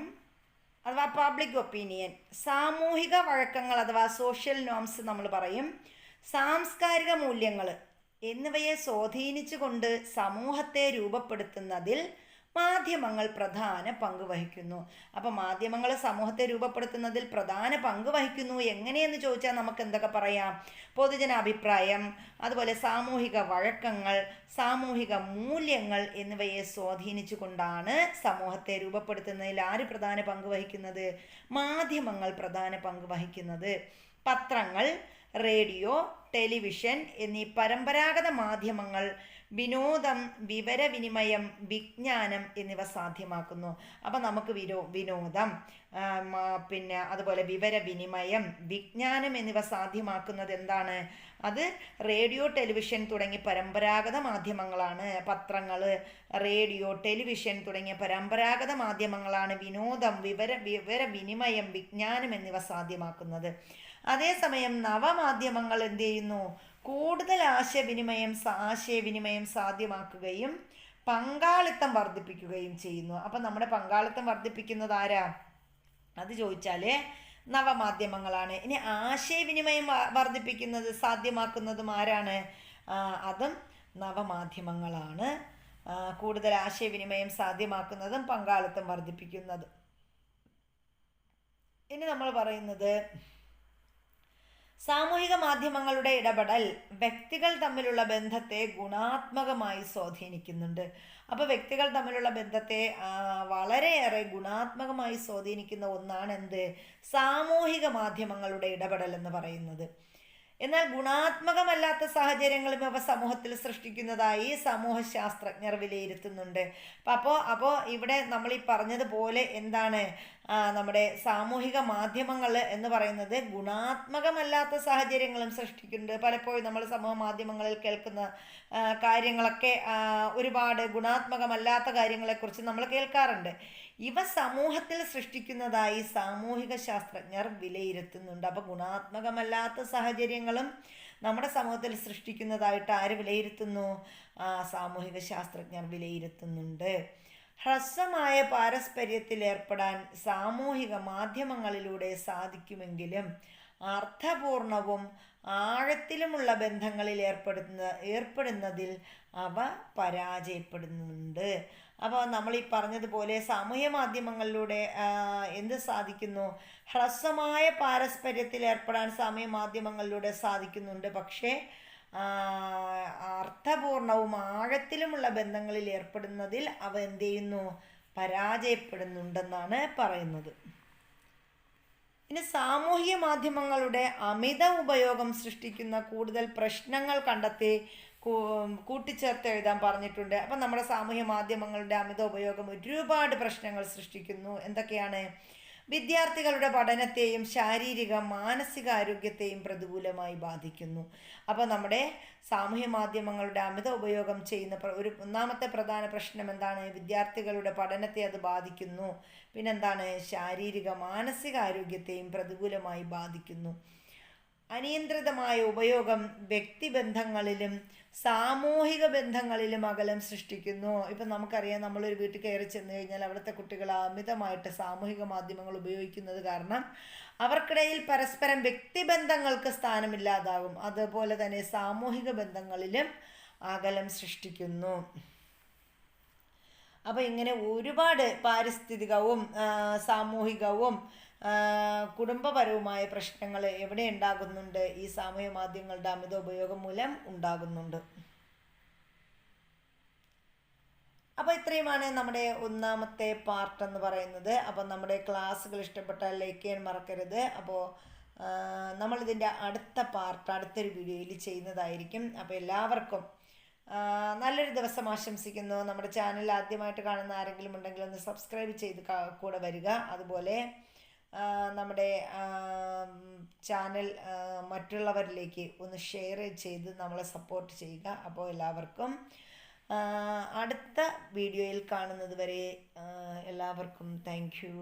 അഥവാ പബ്ലിക് ഒപ്പീനിയൻ, സാമൂഹിക വഴക്കങ്ങൾ അഥവാ സോഷ്യൽ നോംസ് നമ്മൾ പറയും, സാംസ്കാരിക മൂല്യങ്ങൾ എന്നിവയെ സ്വാധീനിച്ചുകൊണ്ട് സമൂഹത്തെ രൂപപ്പെടുത്തുന്നതിൽ മാധ്യമങ്ങൾ പ്രധാന പങ്ക് വഹിക്കുന്നു. അപ്പോൾ മാധ്യമങ്ങൾ സമൂഹത്തെ രൂപപ്പെടുത്തുന്നതിൽ പ്രധാന പങ്ക് വഹിക്കുന്നു. എങ്ങനെയെന്ന് ചോദിച്ചാൽ നമുക്ക് എന്തൊക്കെ പറയാം? പൊതുജനാഭിപ്രായം, അതുപോലെ സാമൂഹിക വഴക്കങ്ങൾ, സാമൂഹിക മൂല്യങ്ങൾ എന്നിവയെ സ്വാധീനിച്ചു കൊണ്ടാണ് സമൂഹത്തെ രൂപപ്പെടുത്തുന്നതിൽ ആര് പ്രധാന പങ്ക് വഹിക്കുന്നത്? മാധ്യമങ്ങൾ പ്രധാന പങ്ക് വഹിക്കുന്നത്. പത്രങ്ങൾ, റേഡിയോ, ടെലിവിഷൻ എന്നീ പരമ്പരാഗത മാധ്യമങ്ങൾ വിനോദം, വിവരവിനിമയം, വിജ്ഞാനം എന്നിവ സാധ്യമാക്കുന്നു. അപ്പം നമുക്ക് വിനോദം, പിന്നെ അതുപോലെ വിവരവിനിമയം, വിജ്ഞാനം എന്നിവ സാധ്യമാക്കുന്നത് എന്താണ്? അത് റേഡിയോ, ടെലിവിഷൻ തുടങ്ങിയ പരമ്പരാഗത മാധ്യമങ്ങളാണ്. പത്രങ്ങൾ, റേഡിയോ, ടെലിവിഷൻ തുടങ്ങിയ പരമ്പരാഗത മാധ്യമങ്ങളാണ് വിനോദം, വിവരവിനിമയം, വിജ്ഞാനം എന്നിവ സാധ്യമാക്കുന്നത്. അതേസമയം നവമാധ്യമങ്ങൾ എന്ത് ചെയ്യുന്നു? കൂടുതൽ ആശയവിനിമയം സാധ്യമാക്കുകയും പങ്കാളിത്തം വർദ്ധിപ്പിക്കുകയും ചെയ്യുന്നു. അപ്പം നമ്മുടെ പങ്കാളിത്തം വർദ്ധിപ്പിക്കുന്നത് ആരാ? അത് ചോദിച്ചാൽ നവമാധ്യമങ്ങളാണ്. ഇനി ആശയവിനിമയം സാധ്യമാക്കുന്നതും ആരാണ്? അതും നവമാധ്യമങ്ങളാണ്. കൂടുതൽ ആശയവിനിമയം സാധ്യമാക്കുന്നതും പങ്കാളിത്തം വർദ്ധിപ്പിക്കുന്നതും. ഇനി നമ്മൾ പറയുന്നത് സാമൂഹിക മാധ്യമങ്ങളുടെ ഇടപെടൽ വ്യക്തികൾ തമ്മിലുള്ള ബന്ധത്തെ ഗുണാത്മകമായി സ്വാധീനിക്കുന്നുണ്ട്. അപ്പോൾ വ്യക്തികൾ തമ്മിലുള്ള ബന്ധത്തെ വളരെയേറെ ഗുണാത്മകമായി സ്വാധീനിക്കുന്ന ഒന്നാണ് എന്ത്? സാമൂഹിക മാധ്യമങ്ങളുടെ ഇടപെടൽ എന്ന് പറയുന്നത്. എന്നാൽ ഗുണാത്മകമല്ലാത്ത സാഹചര്യങ്ങളും അവ സമൂഹത്തിൽ സൃഷ്ടിക്കുന്നതായി സമൂഹശാസ്ത്രജ്ഞർ വിലയിരുത്തുന്നുണ്ട്. അപ്പോൾ ഇവിടെ നമ്മൾ ഈ പറഞ്ഞതുപോലെ എന്താണ്, നമ്മുടെ സാമൂഹിക മാധ്യമങ്ങൾ എന്ന് പറയുന്നത് ഗുണാത്മകമല്ലാത്ത സാഹചര്യങ്ങളും സൃഷ്ടിക്കുന്നുണ്ട്. പലപ്പോഴും നമ്മൾ സമൂഹ മാധ്യമങ്ങളിൽ കേൾക്കുന്ന കാര്യങ്ങളൊക്കെ ഒരുപാട് ഗുണാത്മകമല്ലാത്ത കാര്യങ്ങളെക്കുറിച്ച് നമ്മൾ കേൾക്കാറുണ്ട്. ഇവ സമൂഹത്തിൽ സൃഷ്ടിക്കുന്നതായി സാമൂഹിക ശാസ്ത്രജ്ഞർ വിലയിരുത്തുന്നുണ്ട്. അപ്പോൾ ഗുണാത്മകമല്ലാത്ത സാഹചര്യങ്ങളും നമ്മുടെ സമൂഹത്തിൽ സൃഷ്ടിക്കുന്നതായിട്ട് ആര് വിലയിരുത്തുന്നു? സാമൂഹിക ശാസ്ത്രജ്ഞർ വിലയിരുത്തുന്നുണ്ട്. ഹ്രസ്വമായ പാരസ്പര്യത്തിൽ ഏർപ്പെടാൻ സാമൂഹിക മാധ്യമങ്ങളിലൂടെ സാധിക്കുമെങ്കിലും അർത്ഥപൂർണവും ആഴത്തിലുമുള്ള ബന്ധങ്ങളിൽ ഏർപ്പെടുന്നതിൽ അവ പരാജയപ്പെടുന്നുണ്ട്. അപ്പോൾ നമ്മൾ ഈ പറഞ്ഞതുപോലെ സാമൂഹ്യ മാധ്യമങ്ങളിലൂടെ എന്ത് സാധിക്കുന്നു? ഹ്രസ്വമായ പാരസ്പര്യത്തിൽ ഏർപ്പെടാൻ സാമൂഹ്യ മാധ്യമങ്ങളിലൂടെ സാധിക്കുന്നുണ്ട്. പക്ഷേ അർത്ഥപൂർണവും ആഴത്തിലുമുള്ള ബന്ധങ്ങളിൽ ഏർപ്പെടുന്നതിൽ അവ എന്ത് ചെയ്യുന്നു? പരാജയപ്പെടുന്നുണ്ടെന്നാണ് പറയുന്നത്. ഇനി സാമൂഹിക മാധ്യമങ്ങളുടെ അമിത ഉപയോഗം സൃഷ്ടിക്കുന്ന കൂടുതൽ പ്രശ്നങ്ങൾ കണ്ടെത്തി കൂട്ടിച്ചേർത്ത് എഴുതാൻ പറഞ്ഞിട്ടുണ്ട്. അപ്പം നമ്മുടെ സാമൂഹ്യ മാധ്യമങ്ങളുടെ അമിത ഉപയോഗം ഒരുപാട് പ്രശ്നങ്ങൾ സൃഷ്ടിക്കുന്നു. എന്തൊക്കെയാണ്? വിദ്യാർത്ഥികളുടെ പഠനത്തെയും ശാരീരിക മാനസിക ആരോഗ്യത്തെയും പ്രതികൂലമായി ബാധിക്കുന്നു. അപ്പോൾ നമ്മുടെ സാമൂഹ്യ മാധ്യമങ്ങളുടെ അമിത ഉപയോഗം ചെയ്യുന്ന ഒന്നാമത്തെ പ്രധാന പ്രശ്നം എന്താണ്? വിദ്യാർത്ഥികളുടെ പഠനത്തെ അത് ബാധിക്കുന്നു. പിന്നെന്താണ്? ശാരീരിക മാനസിക ആരോഗ്യത്തെയും പ്രതികൂലമായി ബാധിക്കുന്നു. അനിയന്ത്രിതമായ ഉപയോഗം വ്യക്തിബന്ധങ്ങളിലും സാമൂഹിക ബന്ധങ്ങളിലും അകലം സൃഷ്ടിക്കുന്നു. ഇപ്പം നമുക്കറിയാം, നമ്മളൊരു വീട്ടിൽ കയറി ചെന്ന് കഴിഞ്ഞാൽ അവിടുത്തെ കുട്ടികൾ അമിതമായിട്ട് സാമൂഹിക മാധ്യമങ്ങൾ ഉപയോഗിക്കുന്നത് കാരണം അവർക്കിടയിൽ പരസ്പരം വ്യക്തിബന്ധങ്ങൾക്ക് സ്ഥാനമില്ലാതാകും. അതുപോലെ തന്നെ സാമൂഹിക ബന്ധങ്ങളിലും അകലം സൃഷ്ടിക്കുന്നു. അപ്പോൾ ഇങ്ങനെ ഒരുപാട് പാരിസ്ഥിതികവും സാമൂഹികവും കുടുംബപരവുമായ പ്രശ്നങ്ങൾ എവിടെ ഉണ്ടാകുന്നുണ്ട്? ഈ സാമൂഹ്യ മാധ്യമങ്ങളുടെ അമിത ഉപയോഗം മൂലം ഉണ്ടാകുന്നുണ്ട്. അപ്പോൾ ഇത്രയുമാണ് നമ്മുടെ ഒന്നാമത്തെ പാർട്ട് എന്ന് പറയുന്നത്. അപ്പോൾ നമ്മുടെ ക്ലാസ്സുകൾ ഇഷ്ടപ്പെട്ടാൽ ലൈക്ക് ചെയ്യാൻ മറക്കരുത്. അപ്പോൾ നമ്മളിതിൻ്റെ അടുത്ത പാർട്ട് അടുത്തൊരു വീഡിയോയിൽ ചെയ്യുന്നതായിരിക്കും. അപ്പോൾ എല്ലാവർക്കും നല്ലൊരു ദിവസം ആശംസിക്കുന്നു. നമ്മുടെ ചാനൽ ആദ്യമായിട്ട് കാണുന്ന ആരെങ്കിലും ഉണ്ടെങ്കിൽ ഒന്ന് സബ്സ്ക്രൈബ് ചെയ്ത് കൂടെ വരിക. അതുപോലെ നമ്മുടെ ചാനൽ മറ്റുള്ളവരിലേക്ക് ഒന്ന് ഷെയർ ചെയ്ത് നമ്മളെ സപ്പോർട്ട് ചെയ്യുക. അപ്പോൾ എല്ലാവർക്കും അടുത്ത വീഡിയോയിൽ കാണുന്നത് വരെ എല്ലാവർക്കും താങ്ക് യു.